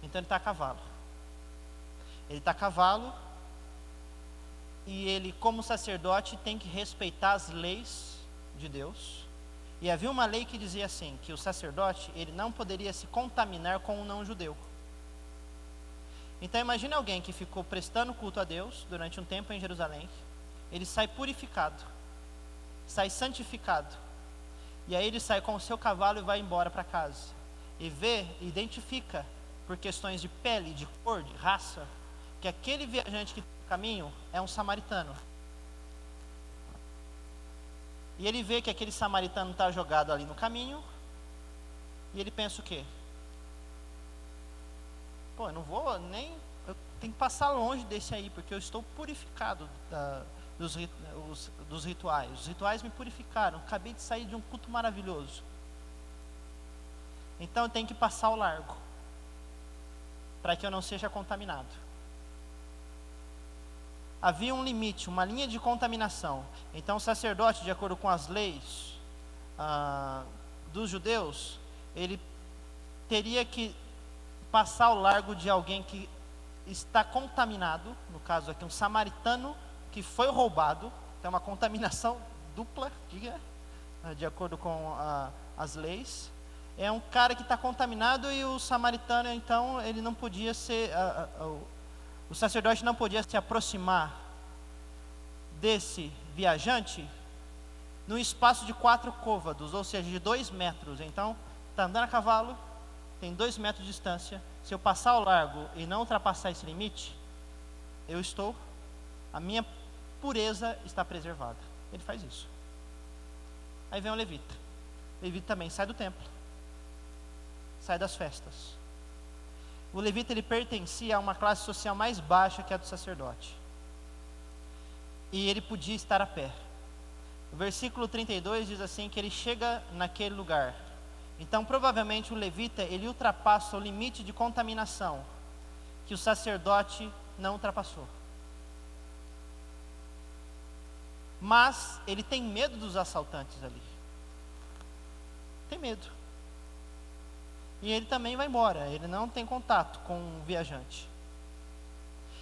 Então ele está a cavalo. Ele está a cavalo, e ele, como sacerdote, tem que respeitar as leis de Deus. E havia uma lei que dizia assim, que o sacerdote, ele não poderia se contaminar com um não-judeu. Então imagine alguém que ficou prestando culto a Deus durante um tempo em Jerusalém, ele sai purificado, sai santificado, e aí ele sai com o seu cavalo e vai embora para casa, e identifica por questões de pele, de cor, de raça, que aquele viajante que está no caminho é um samaritano. E ele vê que aquele samaritano está jogado ali no caminho, e ele pensa o quê? Pô, eu não vou nem... eu tenho que passar longe desse aí, porque eu estou purificado dos rituais. Os rituais me purificaram, acabei de sair de um culto maravilhoso. Então eu tenho que passar ao largo, para que eu não seja contaminado. Havia um limite, uma linha de contaminação. Então o sacerdote, de acordo com as leis dos judeus, ele teria que passar ao largo de alguém que está contaminado, no caso aqui um samaritano que foi roubado. Então é uma contaminação dupla, de acordo com as leis. É um cara que está contaminado, e o samaritano, então, ele não podia ser... o sacerdote não podia se aproximar desse viajante no espaço de 4 côvados, ou seja, de 2 metros. Então, está andando a cavalo, tem 2 metros de distância. Se eu passar ao largo e não ultrapassar esse limite, a minha pureza está preservada. Ele faz isso. Aí vem o levita. O levita também sai do templo, sai das festas. O levita, ele pertencia a uma classe social mais baixa que a do sacerdote, e ele podia estar a pé. O versículo 32 diz assim, que ele chega naquele lugar. Então provavelmente o levita, ele ultrapassa o limite de contaminação que o sacerdote não ultrapassou. Mas ele tem medo dos assaltantes ali. Tem medo. e ele também vai embora, ele não tem contato com o viajante.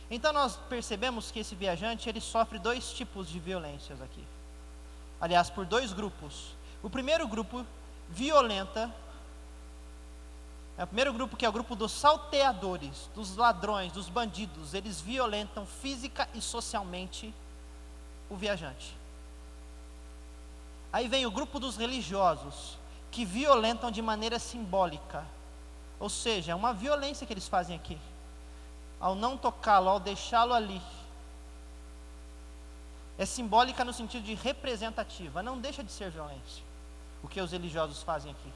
Então nós percebemos que esse viajante, ele sofre dois tipos de violências aqui. Aliás, por dois grupos. O primeiro grupo violenta, o primeiro grupo, que é o grupo dos salteadores, dos ladrões, dos bandidos, eles violentam física e socialmente o viajante. Aí vem o grupo dos religiosos, que violentam de maneira simbólica, ou seja, é uma violência que eles fazem aqui, ao não tocá-lo, ao deixá-lo ali. É simbólica no sentido de representativa, não deixa de ser violência, o que os religiosos fazem aqui.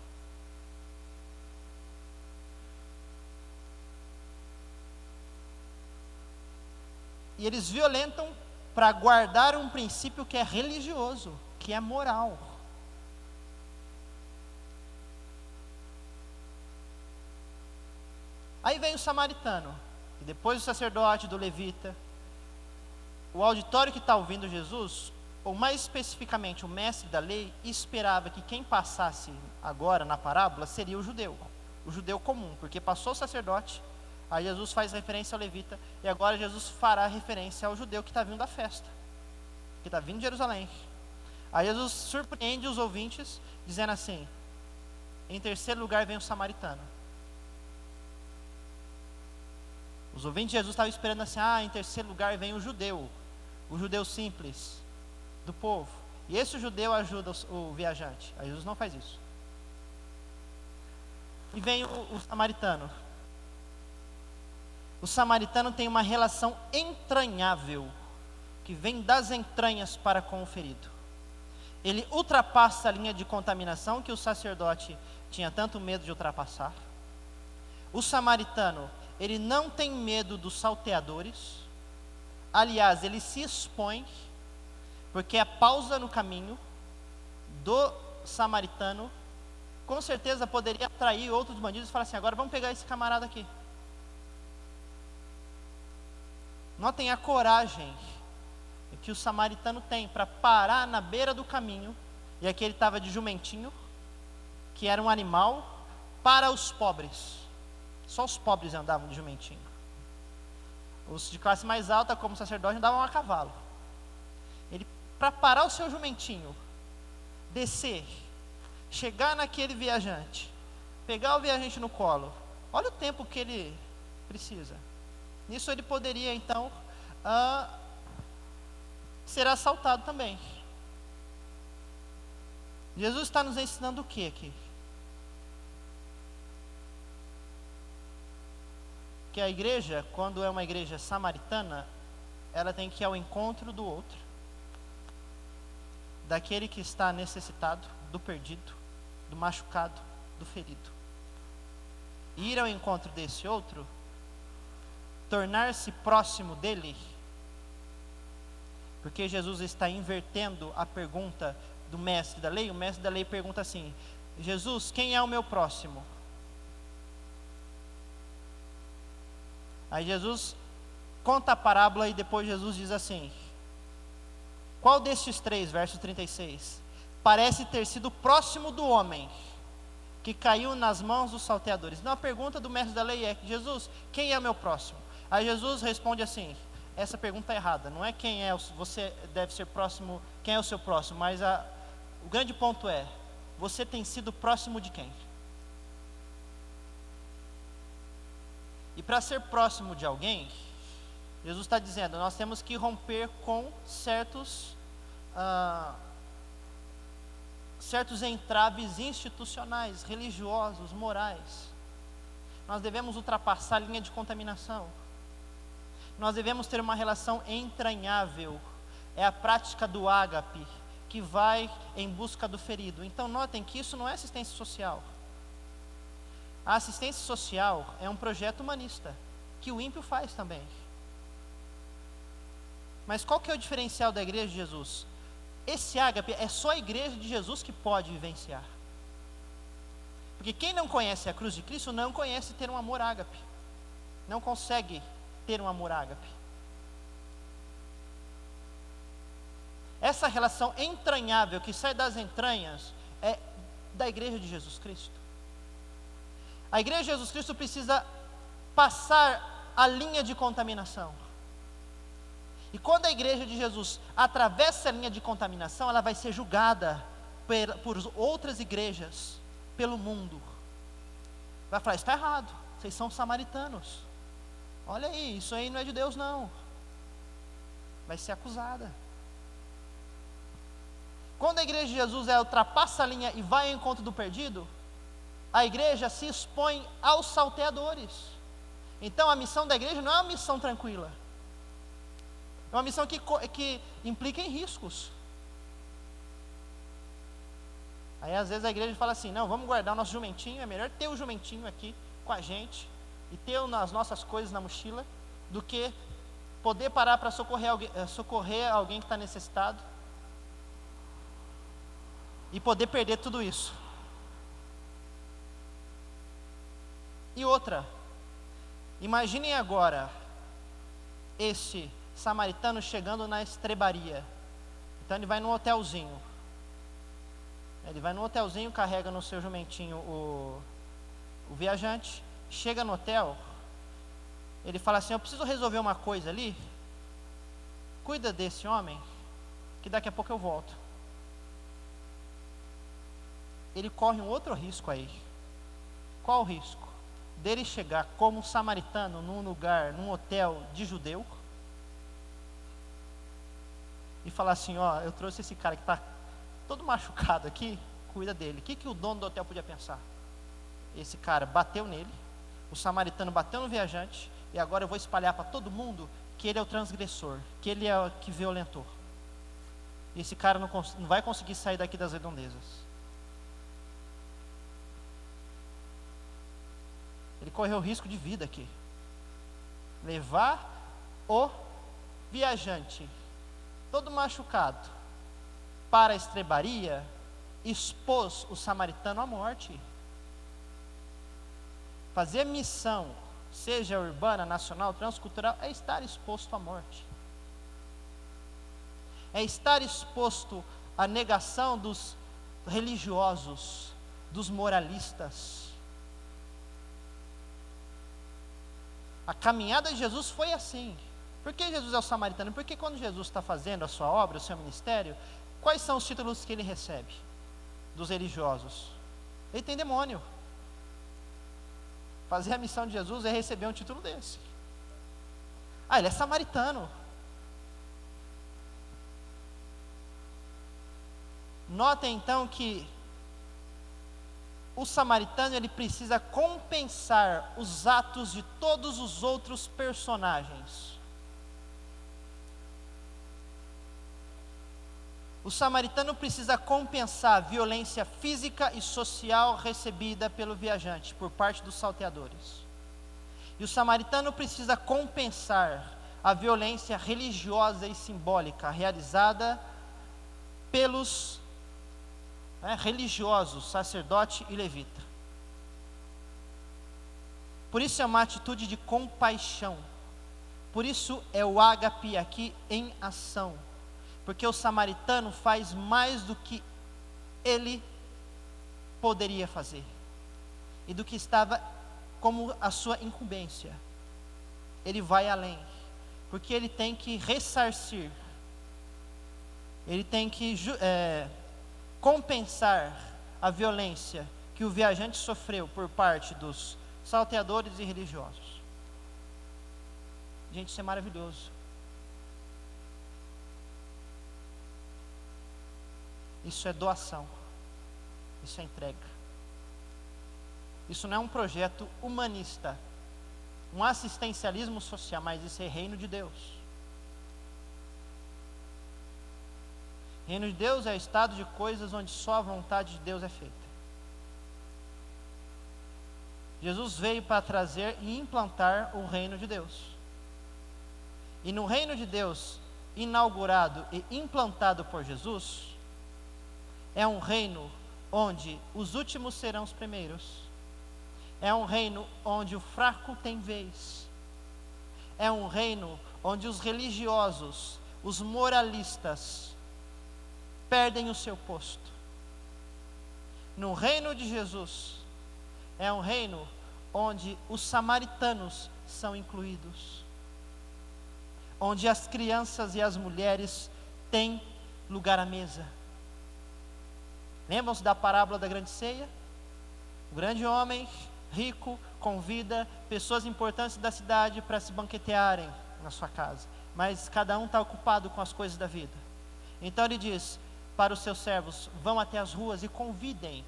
E eles violentam para guardar um princípio que é religioso, que é moral. Aí vem o samaritano, e depois o sacerdote, do levita. O auditório que está ouvindo Jesus, ou mais especificamente o mestre da lei, esperava que quem passasse agora na parábola seria o judeu comum, porque passou o sacerdote, aí Jesus faz referência ao levita, e agora Jesus fará referência ao judeu que está vindo da festa, que está vindo de Jerusalém. Aí Jesus surpreende os ouvintes, dizendo assim: em terceiro lugar vem o samaritano. Os ouvintes de Jesus estavam esperando assim: em terceiro lugar vem o judeu simples do povo, e esse judeu ajuda o viajante. Aí Jesus não faz isso. E vem o samaritano. O samaritano tem uma relação entranhável, que vem das entranhas para com o ferido. Ele ultrapassa a linha de contaminação que o sacerdote tinha tanto medo de ultrapassar. O samaritano, ele não tem medo dos salteadores. Aliás, ele se expõe, porque a pausa no caminho do samaritano com certeza poderia atrair outros bandidos e falar assim: agora vamos pegar esse camarada aqui. Notem a coragem que o samaritano tem para parar na beira do caminho, e aqui ele estava de jumentinho, que era um animal para os pobres. Só os pobres andavam de jumentinho. Os de classe mais alta, como sacerdote, andavam a cavalo. Ele, para parar o seu jumentinho, descer, chegar naquele viajante, pegar o viajante no colo, olha o tempo que ele precisa. Nisso ele poderia então ser assaltado também. Jesus está nos ensinando o que aqui? Que a igreja, quando é uma igreja samaritana, ela tem que ir ao encontro do outro, daquele que está necessitado, do perdido, do machucado, do ferido. E ir ao encontro desse outro, tornar-se próximo dele, porque Jesus está invertendo a pergunta do mestre da lei. O mestre da lei pergunta assim: Jesus, quem é o meu próximo? Aí Jesus conta a parábola e depois Jesus diz assim: qual destes três, verso 36, parece ter sido próximo do homem que caiu nas mãos dos salteadores? Não, a pergunta do mestre da lei é: Jesus, quem é o meu próximo? Aí Jesus responde assim: essa pergunta é errada, não é quem é você deve ser próximo, quem é o seu próximo, mas o grande ponto é: você tem sido próximo de quem? E para ser próximo de alguém, Jesus está dizendo, nós temos que romper com certos entraves institucionais, religiosos, morais. Nós devemos ultrapassar a linha de contaminação. Nós devemos ter uma relação entranhável. É a prática do ágape, que vai em busca do ferido. Então notem que isso não é assistência social. A assistência social é um projeto humanista, que o ímpio faz também. Mas qual que é o diferencial da igreja de Jesus? Esse ágape é só a igreja de Jesus que pode vivenciar. Porque quem não conhece a cruz de Cristo não conhece ter um amor ágape. Não consegue ter um amor ágape. Essa relação entranhável que sai das entranhas é da igreja de Jesus Cristo. A igreja de Jesus Cristo precisa passar a linha de contaminação. E quando a igreja de Jesus atravessa a linha de contaminação, ela vai ser julgada por outras igrejas, pelo mundo. Vai falar, está errado, vocês são samaritanos. Olha aí, isso aí não é de Deus não. Vai ser acusada. Quando a igreja de Jesus ultrapassa a linha e vai ao encontro do perdido, a igreja se expõe aos salteadores. Então a missão da igreja não é uma missão tranquila. É uma missão que implica em riscos. Aí às vezes a igreja fala assim, não, vamos guardar o nosso jumentinho, é melhor ter o jumentinho aqui com a gente e ter as nossas coisas na mochila, do que poder parar para socorrer alguém que está necessitado e poder perder tudo isso. E outra, imaginem agora esse samaritano chegando na estrebaria. Então ele vai num hotelzinho. Ele vai no hotelzinho, carrega no seu jumentinho o viajante, chega no hotel, ele fala assim, eu preciso resolver uma coisa ali, cuida desse homem, que daqui a pouco eu volto. Ele corre um outro risco aí. Qual o risco? Dele chegar como samaritano num lugar, num hotel de judeu, e falar assim, ó, eu trouxe esse cara que está todo machucado aqui, cuida dele. O que o dono do hotel podia pensar? Esse cara bateu nele, o samaritano bateu no viajante, e agora eu vou espalhar para todo mundo que ele é o transgressor, que ele é o que violentou. E esse cara não vai conseguir sair daqui das redondezas. Ele correu risco de vida aqui. Levar o viajante, todo machucado, para a estrebaria, expôs o samaritano à morte. Fazer missão, seja urbana, nacional, transcultural, é estar exposto à morte. É estar exposto à negação dos religiosos, dos moralistas. A caminhada de Jesus foi assim. Por que Jesus é o samaritano? Porque quando Jesus está fazendo a sua obra, o seu ministério, quais são os títulos que ele recebe dos religiosos? Ele tem demônio. Fazer a missão de Jesus é receber um título desse. Ah, ele é samaritano. Notem então que o samaritano ele precisa compensar os atos de todos os outros personagens. O samaritano precisa compensar a violência física e social recebida pelo viajante por parte dos salteadores. E o samaritano precisa compensar a violência religiosa e simbólica realizada pelos religiosos, sacerdote e levita. Por isso é uma atitude de compaixão. Por isso é o ágape aqui em ação. Porque o samaritano faz mais do que ele poderia fazer, e do que estava como a sua incumbência. Ele vai além, porque ele tem que ressarcir, ele tem que compensar a violência que o viajante sofreu por parte dos salteadores e religiosos. Gente, isso é maravilhoso. Isso é doação. Isso é entrega. Isso não é um projeto humanista, um assistencialismo social, mas isso é reino de Deus. Reino de Deus é o estado de coisas onde só a vontade de Deus é feita. Jesus veio para trazer e implantar o reino de Deus. E no reino de Deus, inaugurado e implantado por Jesus, é um reino onde os últimos serão os primeiros. É um reino onde o fraco tem vez. É um reino onde os religiosos, os moralistas, perdem o seu posto. No reino de Jesus, é um reino onde os samaritanos são incluídos, onde as crianças e as mulheres têm lugar à mesa. Lembram-se da parábola da grande ceia? O grande homem rico convida pessoas importantes da cidade para se banquetearem na sua casa, mas cada um está ocupado com as coisas da vida. Então ele diz para os seus servos: vão até as ruas e convidem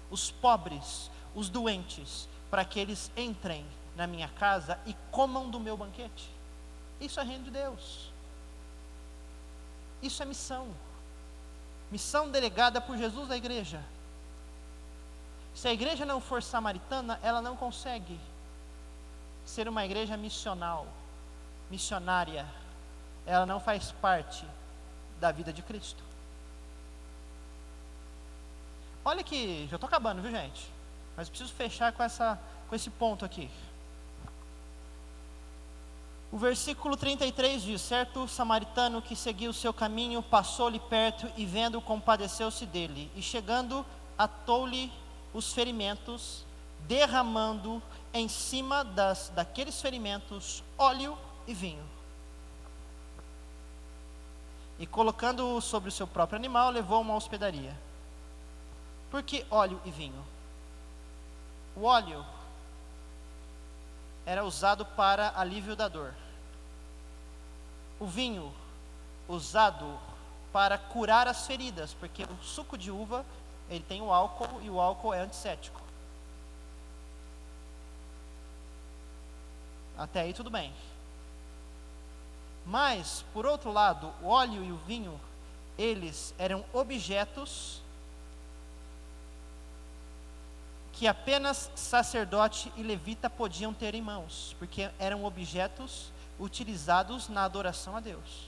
os pobres, os doentes, para que eles entrem na minha casa e comam do meu banquete. Isso é reino de Deus. Isso é missão. Missão delegada por Jesus à igreja. Se a igreja não for samaritana, ela não consegue ser uma igreja missional, missionária. Ela não faz parte da vida de Cristo. Olha que, já estou acabando, viu, gente? Mas preciso fechar com esse ponto aqui. O versículo 33 diz: certo samaritano que seguia o seu caminho passou-lhe perto e vendo compadeceu-se dele, e chegando atou-lhe os ferimentos, derramando em cima daqueles ferimentos óleo e vinho. E colocando-o sobre o seu próprio animal, levou a uma hospedaria. Por que óleo e vinho? O óleo era usado para alívio da dor. O vinho, usado para curar as feridas, porque o suco de uva, ele tem o álcool, e o álcool é antisséptico. Até aí tudo bem. Mas, por outro lado, o óleo e o vinho, eles eram objetos que apenas sacerdote e levita podiam ter em mãos, porque eram objetos utilizados na adoração a Deus.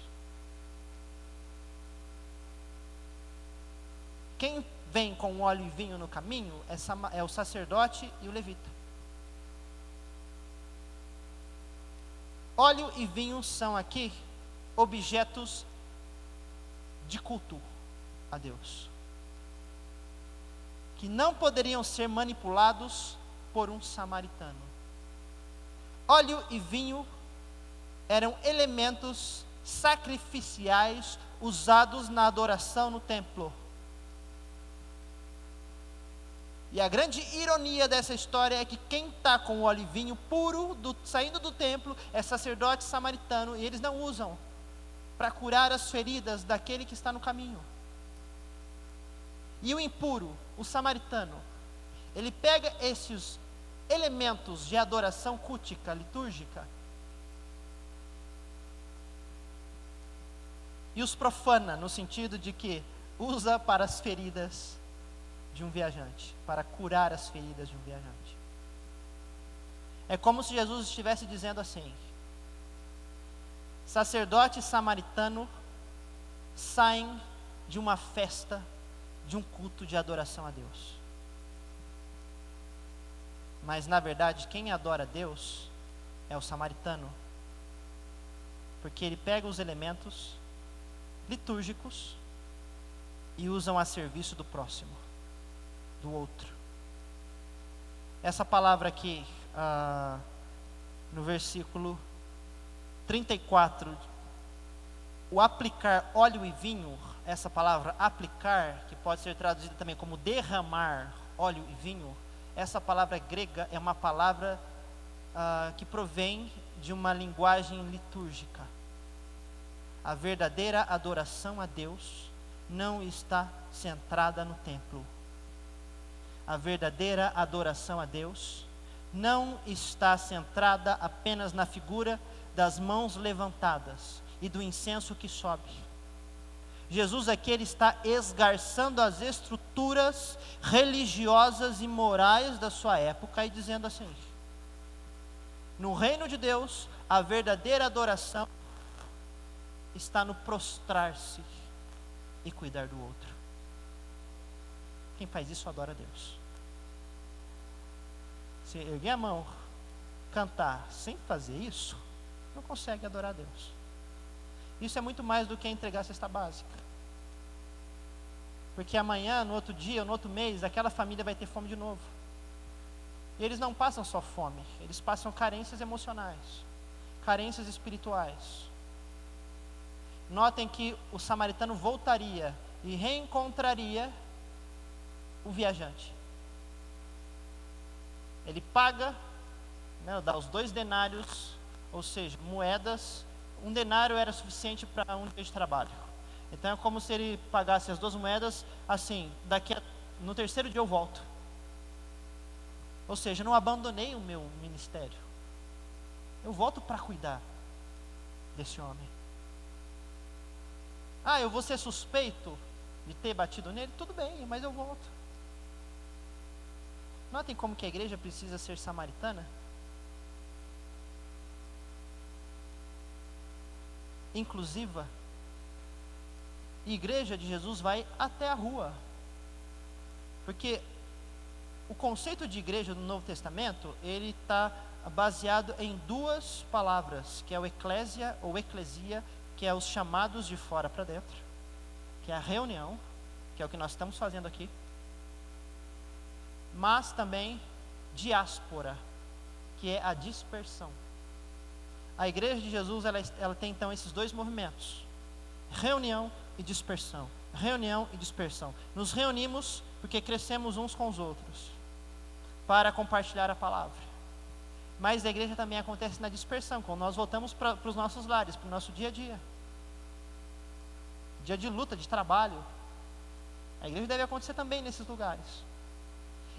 Quem vem com óleo e vinho no caminho é o sacerdote e o levita. Óleo e vinho são aqui objetos de culto a Deus, que não poderiam ser manipulados por um samaritano. Óleo e vinho eram elementos sacrificiais usados na adoração no templo. E a grande ironia dessa história é que quem está com o óleo e vinho puro, saindo do templo, é sacerdote samaritano, e eles não usam para curar as feridas daquele que está no caminho. E o impuro, o samaritano, ele pega esses elementos de adoração cultica, litúrgica, e os profana, no sentido de que usa para as feridas de um viajante, para curar as feridas de um viajante. É como se Jesus estivesse dizendo assim: sacerdote samaritano saem de uma festa, de um culto de adoração a Deus. Mas na verdade quem adora a Deus é o samaritano, porque ele pega os elementos litúrgicos e usam a serviço do próximo, do outro. Essa palavra aqui, no versículo 34, o aplicar óleo e vinho, essa palavra aplicar, que pode ser traduzida também como derramar óleo e vinho, essa palavra grega é uma palavra que provém de uma linguagem litúrgica. A verdadeira adoração a Deus não está centrada no templo. A verdadeira adoração a Deus não está centrada apenas na figura das mãos levantadas e do incenso que sobe. Jesus aqui ele está esgarçando as estruturas religiosas e morais da sua época e dizendo assim: no reino de Deus, a verdadeira adoração está no prostrar-se e cuidar do outro. Quem faz isso adora a Deus. Se erguer a mão, cantar sem fazer isso, não consegue adorar a Deus. Isso é muito mais do que entregar a cesta básica. Porque amanhã, no outro dia, no outro mês, aquela família vai ter fome de novo. E eles não passam só fome, eles passam carências emocionais, carências espirituais. Notem que o samaritano voltaria e reencontraria o viajante. Ele paga, né, dá os 2 denários, ou seja, moedas. 1 denário era suficiente para 1 dia de trabalho. Então é como se ele pagasse as 2 moedas, assim, no 3º dia eu volto. Ou seja, não abandonei o meu ministério. Eu volto para cuidar desse homem. Ah, eu vou ser suspeito de ter batido nele? Tudo bem, mas eu volto. Notem como que a igreja precisa ser samaritana. Inclusiva. Igreja de Jesus vai até a rua. Porque o conceito de igreja no Novo Testamento, ele está baseado em 2 palavras, que é o eclésia ou eclesia, que é os chamados de fora para dentro, que é a reunião, que é o que nós estamos fazendo aqui, mas também diáspora, que é a dispersão. A igreja de Jesus, ela tem então esses 2 movimentos, reunião e dispersão, reunião e dispersão. Nos reunimos porque crescemos uns com os outros, para compartilhar a palavra. Mas a igreja também acontece na dispersão, quando nós voltamos para os nossos lares, para o nosso dia a dia. Dia de luta, de trabalho. A igreja deve acontecer também nesses lugares.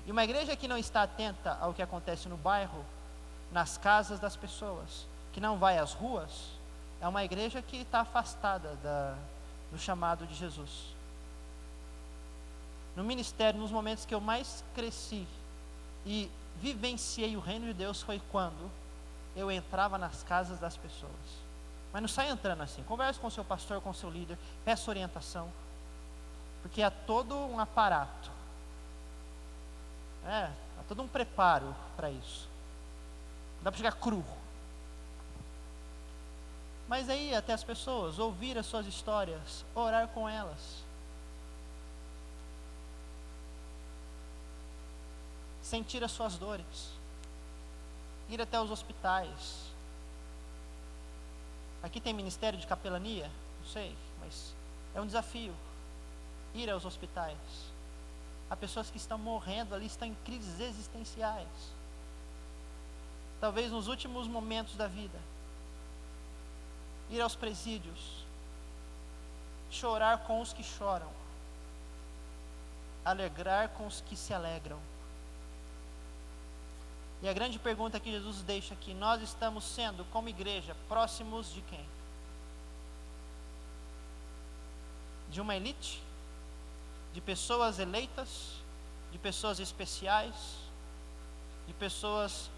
E uma igreja que não está atenta ao que acontece no bairro, nas casas das pessoas, que não vai às ruas, é uma igreja que está afastada do chamado de Jesus. No ministério, nos momentos que eu mais cresci e vivenciei o reino de Deus, foi quando eu entrava nas casas das pessoas. Mas não sai entrando assim. Converse com o seu pastor, com o seu líder, peça orientação, porque há todo um aparato, há todo um preparo para isso. Não dá para chegar cru. Mas aí até as pessoas, ouvir as suas histórias, orar com elas, sentir as suas dores, ir até os hospitais. Aqui tem ministério de capelania? Não sei, mas é um desafio ir aos hospitais. Há pessoas que estão morrendo ali, estão em crises existenciais, talvez nos últimos momentos da vida. Ir aos presídios, chorar com os que choram, alegrar com os que se alegram. E a grande pergunta que Jesus deixa aqui: nós estamos sendo, como igreja, próximos de quem? De uma elite? De pessoas eleitas? De pessoas especiais? De pessoas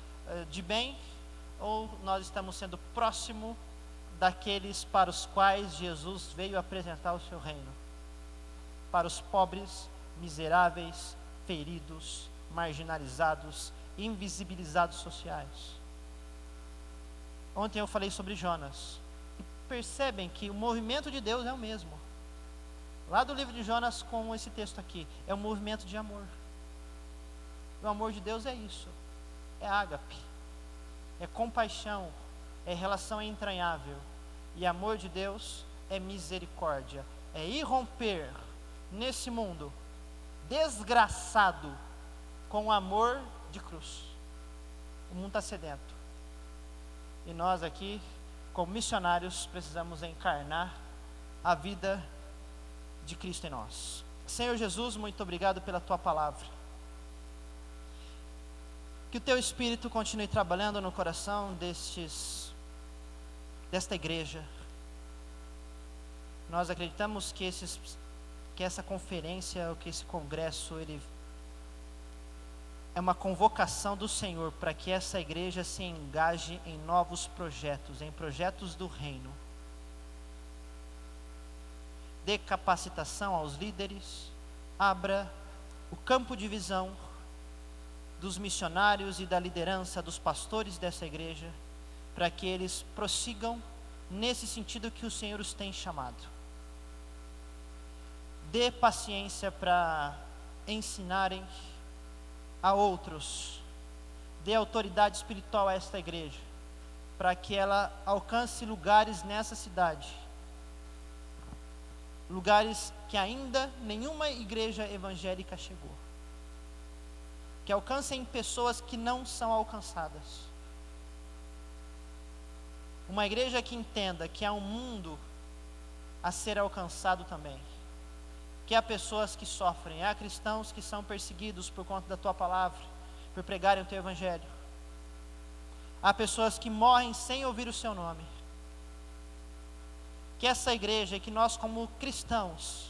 de bem? Ou nós estamos sendo próximo daqueles para os quais Jesus veio apresentar o seu reino? Para os pobres, miseráveis, feridos, marginalizados, invisibilizados sociais. Ontem eu falei sobre Jonas. E percebem que o movimento de Deus é o mesmo. Lá do livro de Jonas com esse texto aqui, é um movimento de amor. O amor de Deus é isso. É ágape. É compaixão. É relação entranhável. E amor de Deus é misericórdia. É irromper nesse mundo desgraçado com o amor de cruz. O mundo está sedento. E nós aqui, como missionários, precisamos encarnar a vida de Cristo em nós. Senhor Jesus, muito obrigado pela Tua palavra. Que o Teu Espírito continue trabalhando no coração desta igreja. Nós acreditamos que essa conferência, ou que esse congresso, ele é uma convocação do Senhor para que essa igreja se engaje em novos projetos, em projetos do reino. Dê capacitação aos líderes, abra o campo de visão dos missionários e da liderança dos pastores dessa igreja, para que eles prossigam nesse sentido que o Senhor os tem chamado. Dê paciência para ensinarem a outros dê autoridade espiritual a esta igreja, para que ela alcance lugares nessa cidade, lugares que ainda nenhuma igreja evangélica chegou, que alcancem pessoas que não são alcançadas. Uma igreja que entenda que há um mundo a ser alcançado também, que há pessoas que sofrem, há cristãos que são perseguidos por conta da tua palavra, por pregarem o teu evangelho, há pessoas que morrem sem ouvir o seu nome. Que essa igreja, que nós como cristãos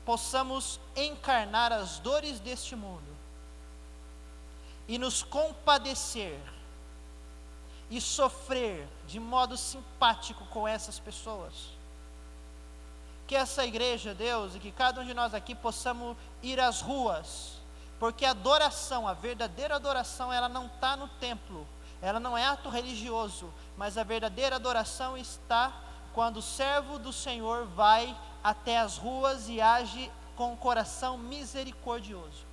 possamos encarnar as dores deste mundo e nos compadecer e sofrer de modo simpático com essas pessoas. Que essa igreja, Deus, e que cada um de nós aqui possamos ir às ruas, porque a adoração, a verdadeira adoração, ela não está no templo, ela não é ato religioso, mas a verdadeira adoração está quando o servo do Senhor vai até as ruas e age com o coração misericordioso.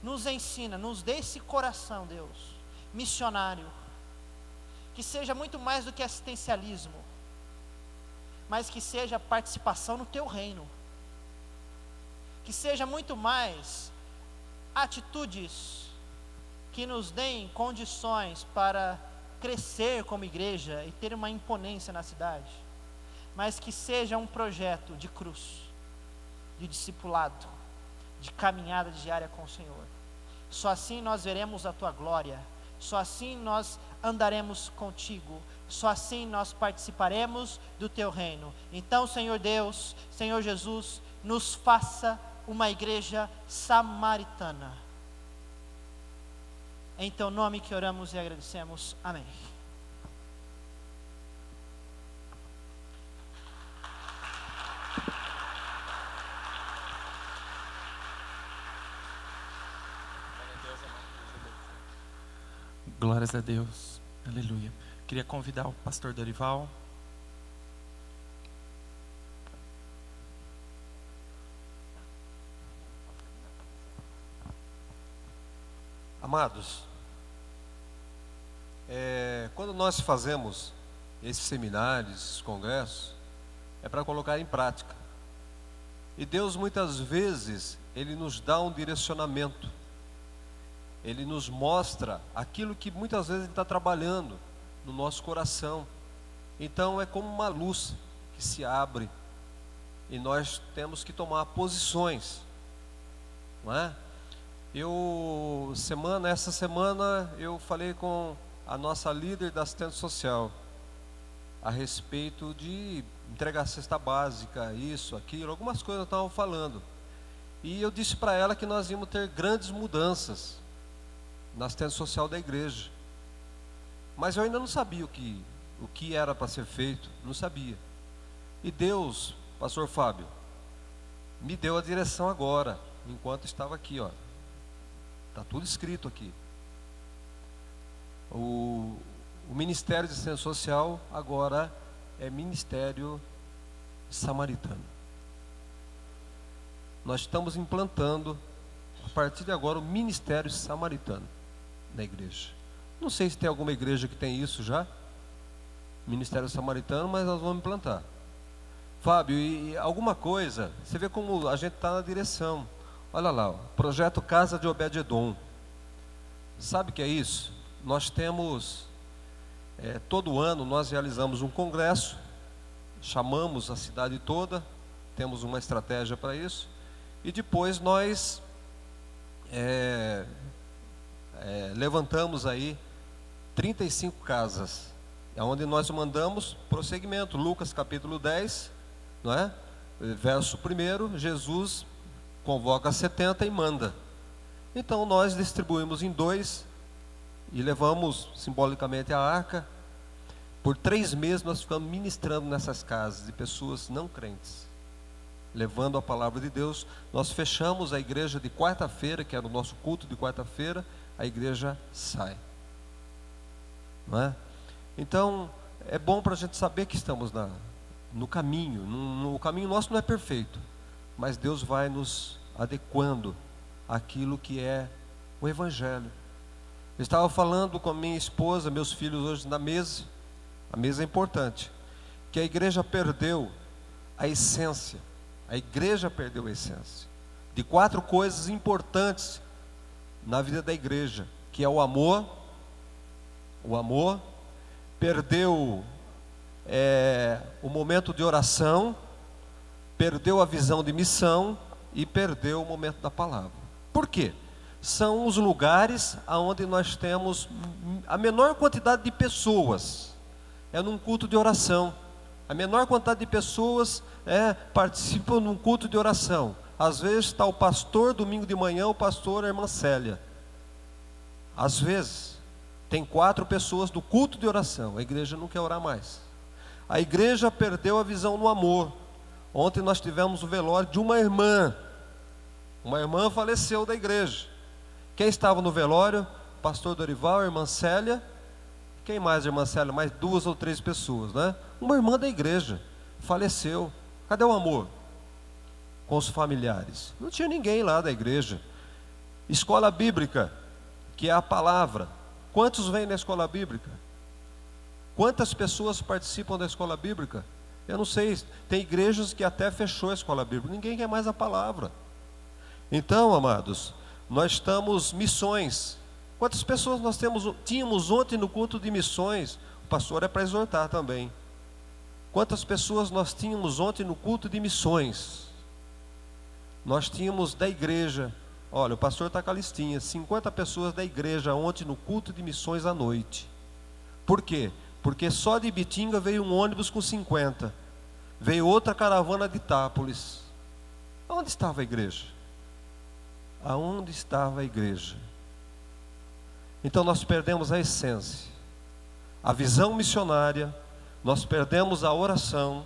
Nos ensina, nos dê esse coração, Deus, missionário, que seja muito mais do que assistencialismo, mas que seja participação no teu reino, que seja muito mais atitudes que nos deem condições para crescer como igreja e ter uma imponência na cidade, mas que seja um projeto de cruz, de discipulado, de caminhada diária com o Senhor. Só assim nós veremos a tua glória, só assim nós andaremos contigo, só assim nós participaremos do teu reino. Então, Senhor Deus, Senhor Jesus, nos faça uma igreja samaritana. Em teu nome que oramos e agradecemos. Amém. Glórias a Deus, aleluia. Queria convidar o pastor Dorival. Amados, quando nós fazemos esses seminários, esses congressos, é para colocar em prática. E Deus muitas vezes, Ele nos dá um direcionamento. Ele nos mostra aquilo que muitas vezes Ele está trabalhando no nosso coração. Então é como uma luz que se abre e nós temos que tomar posições, não é? Essa semana eu falei com a nossa líder da assistência social a respeito de entregar cesta básica, isso, aquilo, algumas coisas eu estava falando. E eu disse para ela que nós íamos ter grandes mudanças na assistência social da igreja. Mas eu ainda não sabia o que era para ser feito, não sabia. E Deus, pastor Fábio, me deu a direção agora, enquanto estava aqui, ó. Está tudo escrito aqui. O Ministério de Assistência Social agora é Ministério Samaritano. Nós estamos implantando, a partir de agora, o Ministério Samaritano na igreja. Não sei se tem alguma igreja que tem isso já, Ministério Samaritano, mas nós vamos implantar. Fábio, e alguma coisa, você vê como a gente está na direção. Olha lá, o projeto Casa de Obed-Edom. Sabe o que é isso? Nós temos, todo ano nós realizamos um congresso, chamamos a cidade toda, temos uma estratégia para isso, e depois nós levantamos aí 35 casas, onde nós mandamos prosseguimento. Lucas capítulo 10, não é? Verso 1, Jesus convoca 70 e manda. Então nós distribuímos em 2 e levamos simbolicamente a arca. Por 3 meses nós ficamos ministrando nessas casas de pessoas não crentes, levando a palavra de Deus. Nós fechamos a igreja de quarta-feira, que era o nosso culto de quarta-feira, a igreja sai, não é? Então é bom para a gente saber que estamos no caminho. O caminho nosso não é perfeito, mas Deus vai nos adequando àquilo que é o Evangelho. Eu estava falando com a minha esposa, meus filhos hoje na mesa. A mesa é importante. Que a igreja perdeu a essência. A igreja perdeu a essência de 4 coisas importantes na vida da igreja, que é o amor. O amor. Perdeu o momento de oração. Perdeu a visão de missão. E perdeu o momento da palavra. Por quê? São os lugares onde nós temos a menor quantidade de pessoas. É num culto de oração. A menor quantidade de pessoas participam num culto de oração. Às vezes está o pastor, domingo de manhã, o pastor, a irmã Célia. Às vezes, tem 4 pessoas do culto de oração. A igreja não quer orar mais. A igreja perdeu a visão no amor. Ontem nós tivemos o velório de uma irmã. Uma irmã faleceu da igreja. Quem estava no velório? Pastor Dorival, a irmã Célia. Quem mais, irmã Célia? Mais 2 ou 3 pessoas, né? Uma irmã da igreja faleceu. Cadê o amor com os familiares? Não tinha ninguém lá da igreja. Escola bíblica, que é a palavra. Quantos vêm na escola bíblica? Quantas pessoas participam da escola bíblica? Eu não sei, tem igrejas que até fechou a escola bíblica. Ninguém quer mais a palavra. Então, amados, nós estamos missões. Quantas pessoas nós tínhamos ontem no culto de missões? O pastor é para exortar também. Quantas pessoas nós tínhamos ontem no culto de missões? Nós tínhamos da igreja, olha, o pastor está com a listinha, 50 pessoas da igreja ontem no culto de missões à noite. Por quê? Porque só de Bitinga veio um ônibus com 50. Veio outra caravana de Itápolis. Onde estava a igreja? Aonde estava a igreja? Então nós perdemos a essência, a visão missionária, nós perdemos a oração,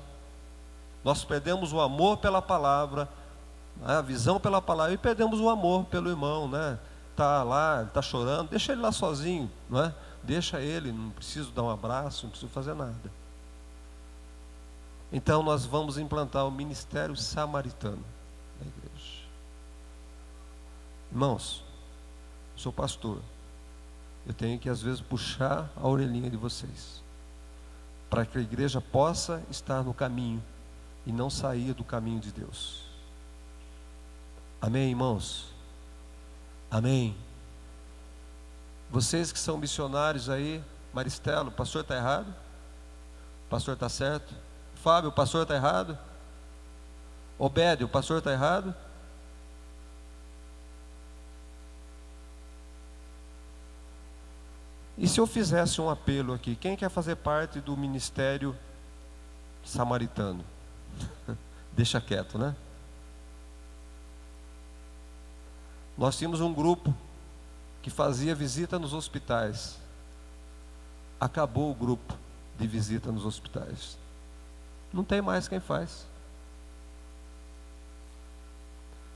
nós perdemos o amor pela palavra, a visão pela palavra, e perdemos o amor pelo irmão, né? Está lá, ele está chorando, deixa ele lá sozinho, não é? Deixa ele, não preciso dar um abraço, não preciso fazer nada. Então nós vamos implantar o ministério samaritano na igreja. Irmãos, sou pastor. Eu tenho que às vezes puxar a orelhinha de vocês, para que a igreja possa estar no caminho e não sair do caminho de Deus. Amém, irmãos? Amém. Vocês que são missionários aí, Maristelo, o pastor está errado? O pastor está certo? Fábio, o pastor está errado? Obédio, o pastor está errado? E se eu fizesse um apelo aqui, quem quer fazer parte do ministério samaritano? Deixa quieto, né? Nós tínhamos um grupo que fazia visita nos hospitais. Acabou o grupo de visita nos hospitais. Não tem mais quem faz.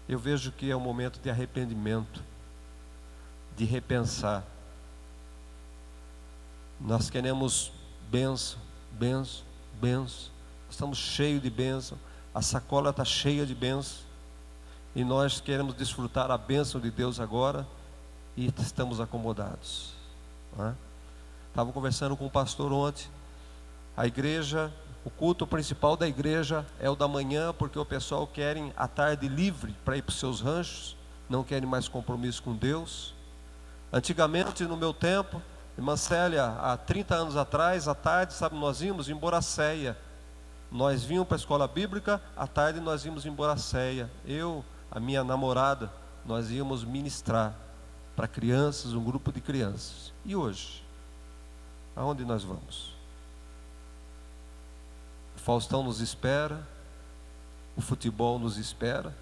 Eu vejo que é um momento de arrependimento, de repensar. Nós queremos bênção, bênção, bênção. Estamos cheios de bênção. A sacola está cheia de bênção. E nós queremos desfrutar a bênção de Deus agora. E estamos acomodados. Estava conversando com o pastor ontem. A igreja, o culto principal da igreja é o da manhã, porque o pessoal querem a tarde livre para ir para os seus ranchos. Não querem mais compromisso com Deus. Antigamente, no meu tempo, irmã Célia, há 30 anos atrás, à tarde, sabe, nós íamos em Boracéia. Nós vínhamos para a escola bíblica, à tarde nós íamos em Boracéia. Eu, a minha namorada, nós íamos ministrar para crianças, um grupo de crianças. E hoje? Aonde nós vamos? O Faustão nos espera, o futebol nos espera.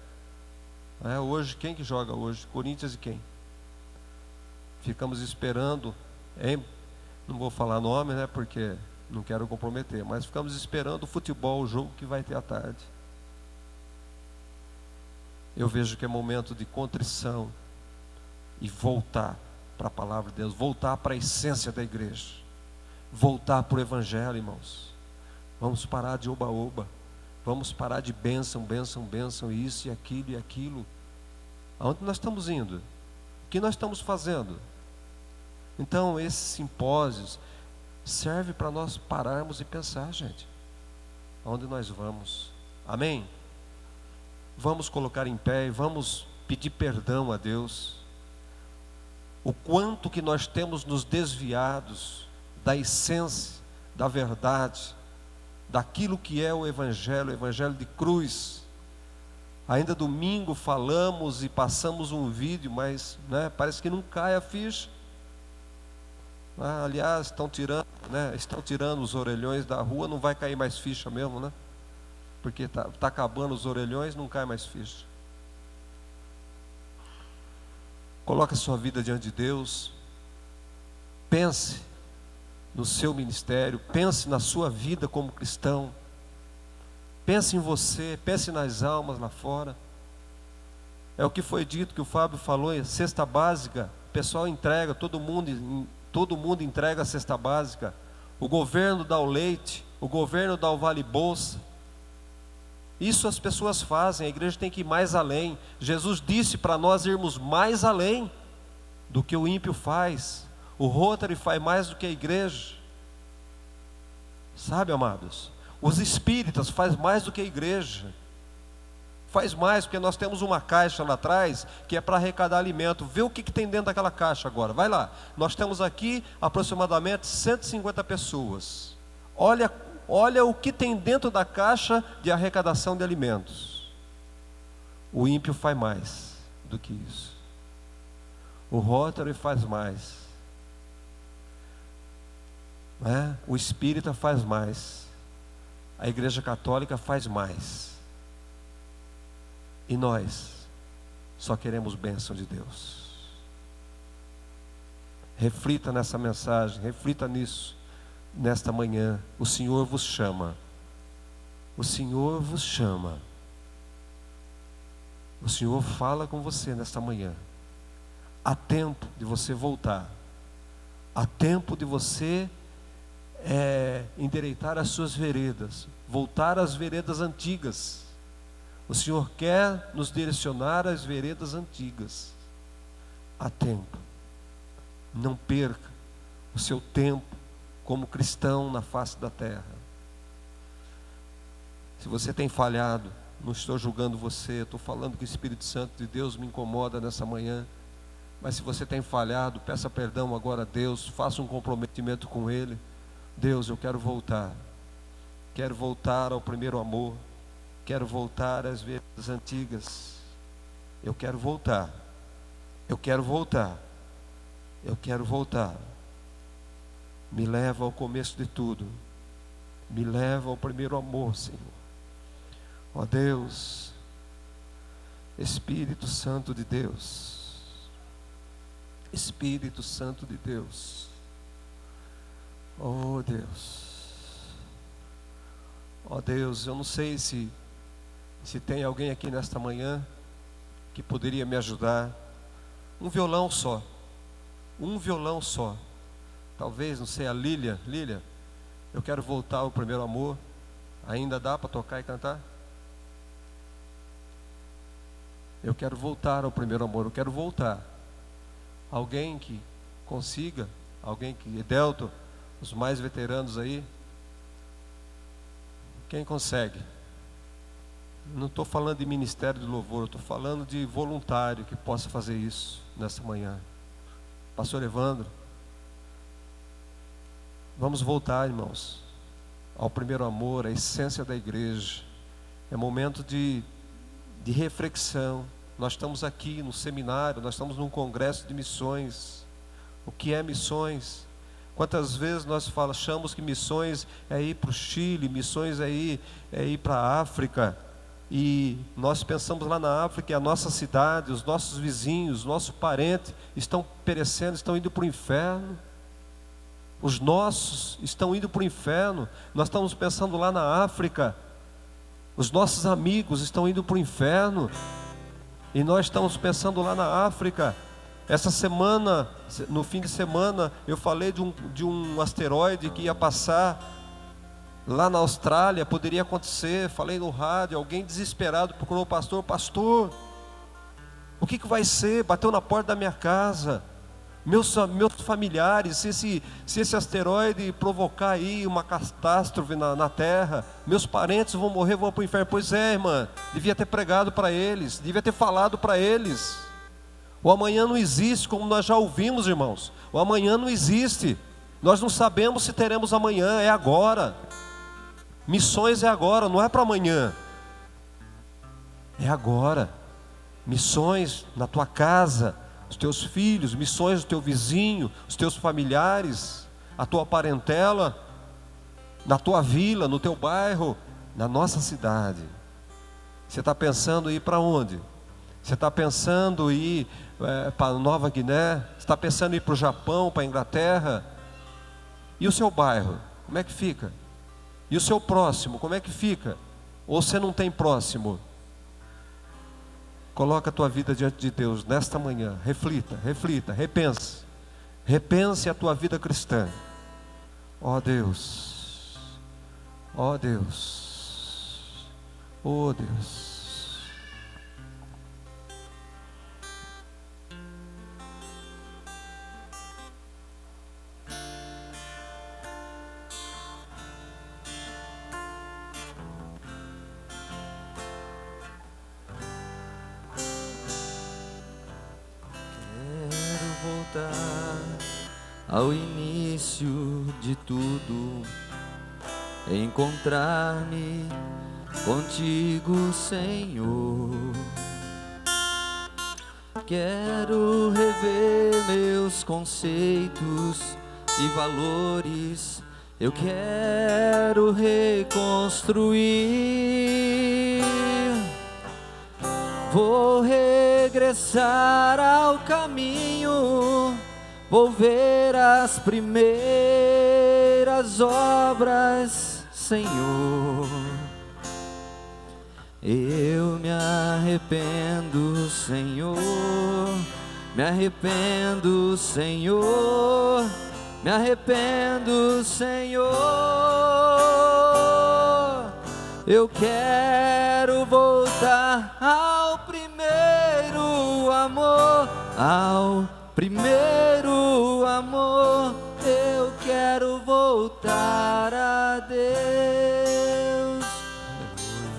Hoje, quem que joga hoje? Corinthians e quem? Ficamos esperando. Não vou falar nome, né, porque não quero comprometer, mas ficamos esperando o futebol, o jogo que vai ter à tarde. Eu vejo que é momento de contrição e voltar para a palavra de Deus, voltar para a essência da igreja, voltar para o evangelho, irmãos. Vamos parar de oba-oba, vamos parar de bênção, bênção, bênção, isso e aquilo e aquilo. Aonde nós estamos indo? O que nós estamos fazendo? Então, esses simpósios servem para nós pararmos e pensar, gente, aonde nós vamos? Amém? Vamos colocar em pé e vamos pedir perdão a Deus. O quanto que nós temos nos desviados da essência, da verdade, daquilo que é o Evangelho de cruz. Ainda domingo falamos e passamos um vídeo, mas parece que não cai a ficha. Aliás, estão tirando os orelhões da rua, não vai cair mais ficha mesmo, né? Porque está acabando os orelhões, não cai mais ficha. Coloque a sua vida diante de Deus. Pense no seu ministério, pense na sua vida como cristão. Pense em você, pense nas almas lá fora. É o que foi dito, que o Fábio falou, cesta básica, o pessoal entrega, todo mundo entrega a cesta básica. O governo dá o leite, o governo dá o vale bolsa. Isso as pessoas fazem, a igreja tem que ir mais além. Jesus disse para nós irmos mais além do que o ímpio faz. O Rotary faz mais do que a igreja. Sabe, amados? Os espíritas fazem mais do que a igreja. Faz mais, porque nós temos uma caixa lá atrás que é para arrecadar alimento. Vê o que tem dentro daquela caixa agora. Vai lá. Nós temos aqui aproximadamente 150 pessoas. Olha o que tem dentro da caixa de arrecadação de alimentos. O ímpio faz mais do que isso. O Rotary faz mais. O espírita faz mais. A igreja católica faz mais. E nós só queremos bênção de Deus. Reflita nessa mensagem, reflita nisso. Nesta manhã, o Senhor vos chama. O Senhor vos chama. O Senhor fala com você nesta manhã. Há tempo de você voltar. Há tempo de você endireitar as suas veredas. Voltar às veredas antigas. O Senhor quer nos direcionar às veredas antigas. Há tempo. Não perca o seu tempo como cristão na face da terra. Se você tem falhado, não estou julgando você, estou falando que o Espírito Santo de Deus me incomoda nessa manhã. Mas se você tem falhado, peça perdão agora a Deus, faça um comprometimento com Ele. Deus, eu quero voltar ao primeiro amor, quero voltar às veredas antigas, eu quero voltar. Me leva ao começo de tudo. Me leva ao primeiro amor, Senhor. Ó Deus, Espírito Santo de Deus. Espírito Santo de Deus. Oh Deus. Ó Deus, eu não sei se tem alguém aqui nesta manhã que poderia me ajudar. Um violão só. Talvez, não sei, a Lília, eu quero voltar ao primeiro amor. Ainda dá para tocar e cantar? Eu quero voltar ao primeiro amor, eu quero voltar. Alguém que consiga, alguém que, Edelto, os mais veteranos aí, quem consegue? Não estou falando de ministério de louvor, eu estou falando de voluntário que possa fazer isso nessa manhã. Pastor Evandro, vamos voltar, irmãos, ao primeiro amor, à essência da igreja. É momento de reflexão. Nós estamos aqui no seminário, nós estamos num congresso de missões. O que é missões? Quantas vezes nós achamos que missões é ir para o Chile, missões é ir para a África, e nós pensamos lá na África, a nossa cidade, os nossos vizinhos, nossos parentes estão perecendo, estão indo para o inferno. Os nossos estão indo para o inferno. Nós estamos pensando lá na África, os nossos amigos estão indo para o inferno, e nós estamos pensando lá na África. Essa semana, no fim de semana, eu falei de um asteroide que ia passar lá na Austrália, poderia acontecer. Falei no rádio, alguém desesperado procurou o pastor. Pastor, O que vai ser? Bateu na porta da minha casa. Meus familiares, se esse asteroide provocar aí uma catástrofe na Terra, meus parentes vão morrer, vão para o inferno. Pois é, irmã, devia ter pregado para eles, devia ter falado para eles. O amanhã não existe, como nós já ouvimos, irmãos. O amanhã não existe. Nós não sabemos se teremos amanhã, é agora. Missões é agora, não é para amanhã. É agora. Missões na tua casa, os teus filhos, missões do teu vizinho, os teus familiares, a tua parentela, na tua vila, no teu bairro, na nossa cidade. Você está pensando em ir para onde? Você está pensando em ir para Nova Guiné? Você está pensando em ir para o Japão, para a Inglaterra? E o seu bairro, como é que fica? E o seu próximo, como é que fica? Ou você não tem próximo? Coloca a tua vida diante de Deus nesta manhã. Reflita, repense. Repense a tua vida cristã. Ó Deus. Ó Deus. Ó Deus. Ao início de tudo, encontrar-me contigo, Senhor. Quero rever meus conceitos e valores. Eu quero reconstruir. Vou regressar ao caminho. Vou ver as primeiras obras, Senhor. Eu me arrependo, Senhor. Me arrependo, Senhor. Me arrependo, Senhor. Eu quero voltar ao primeiro amor, ao primeiro amor. Eu quero voltar a Deus.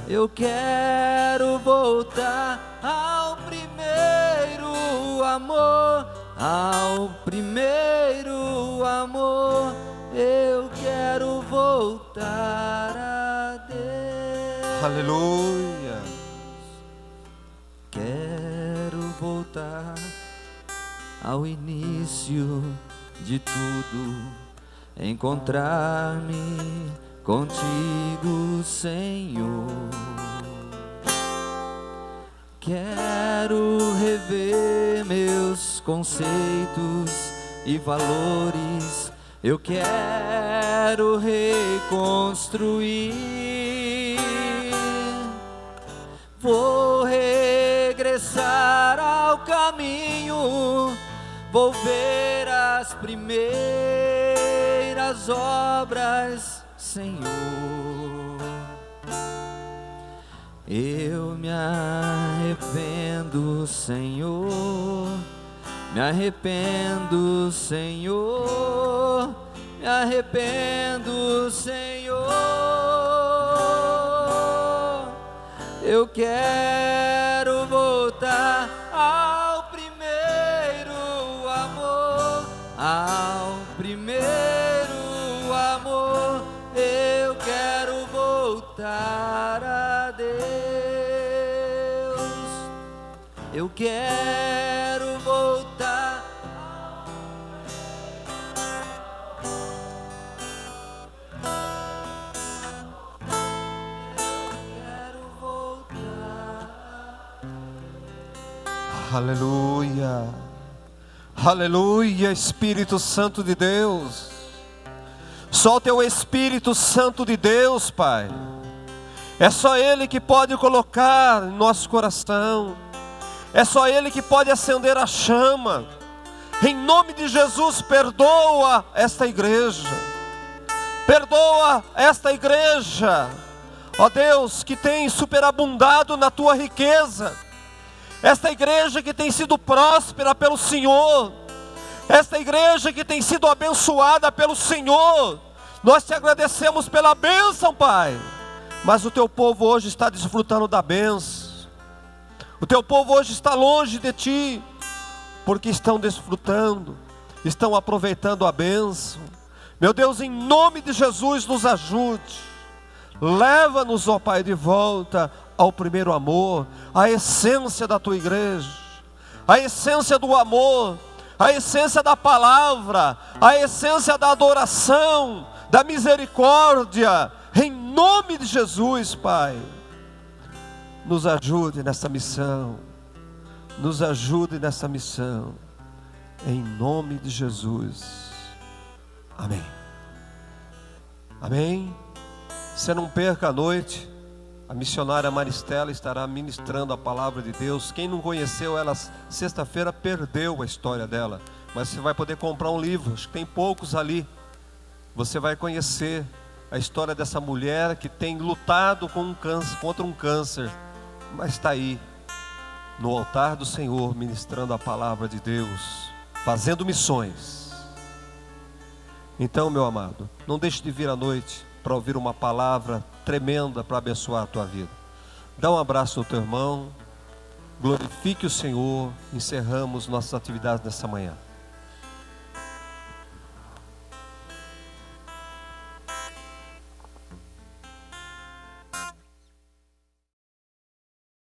Eu quero voltar ao primeiro amor, ao primeiro amor. Eu quero voltar a Deus. Aleluia. Quero voltar ao início de tudo, encontrar-me contigo, Senhor. Quero rever meus conceitos e valores. Eu quero reconstruir. Vou regressar ao caminho. Vou ver as primeiras obras, Senhor. Eu me arrependo, Senhor. Me arrependo, Senhor. Me arrependo, Senhor. Eu quero voltar ao primeiro amor, ao primeiro amor. Eu quero voltar a Deus. Eu quero voltar. Aleluia. Aleluia, Espírito Santo de Deus. Só o teu Espírito Santo de Deus, Pai. É só Ele que pode colocar em nosso coração. É só Ele que pode acender a chama. Em nome de Jesus, perdoa esta igreja. Perdoa esta igreja, ó Deus, que tem superabundado na tua riqueza. esta igreja que tem sido próspera pelo Senhor, esta igreja que tem sido abençoada pelo Senhor. Nós te agradecemos pela bênção, Pai. Mas o teu povo hoje está desfrutando da bênção. O teu povo hoje está longe de ti, porque estão desfrutando, estão aproveitando a bênção. Meu Deus, em nome de Jesus, nos ajude. Leva-nos, ó Pai, de volta ao primeiro amor, à essência da tua igreja, à essência do amor, a essência da palavra, a essência da adoração, da misericórdia, em nome de Jesus, Pai. Nos ajude nessa missão, nos ajude nessa missão, em nome de Jesus, amém. Amém. Você não perca a noite, a missionária Maristela estará ministrando a palavra de Deus. Quem não conheceu ela sexta-feira perdeu a história dela, mas você vai poder comprar um livro, acho que tem poucos ali. Você vai conhecer a história dessa mulher que tem lutado com contra um câncer, mas está aí no altar do Senhor ministrando a palavra de Deus, fazendo missões. Então, meu amado, não deixe de vir à noite para ouvir uma palavra tremenda para abençoar a tua vida. Dá um abraço no teu irmão, glorifique o Senhor. Encerramos nossas atividades nessa manhã.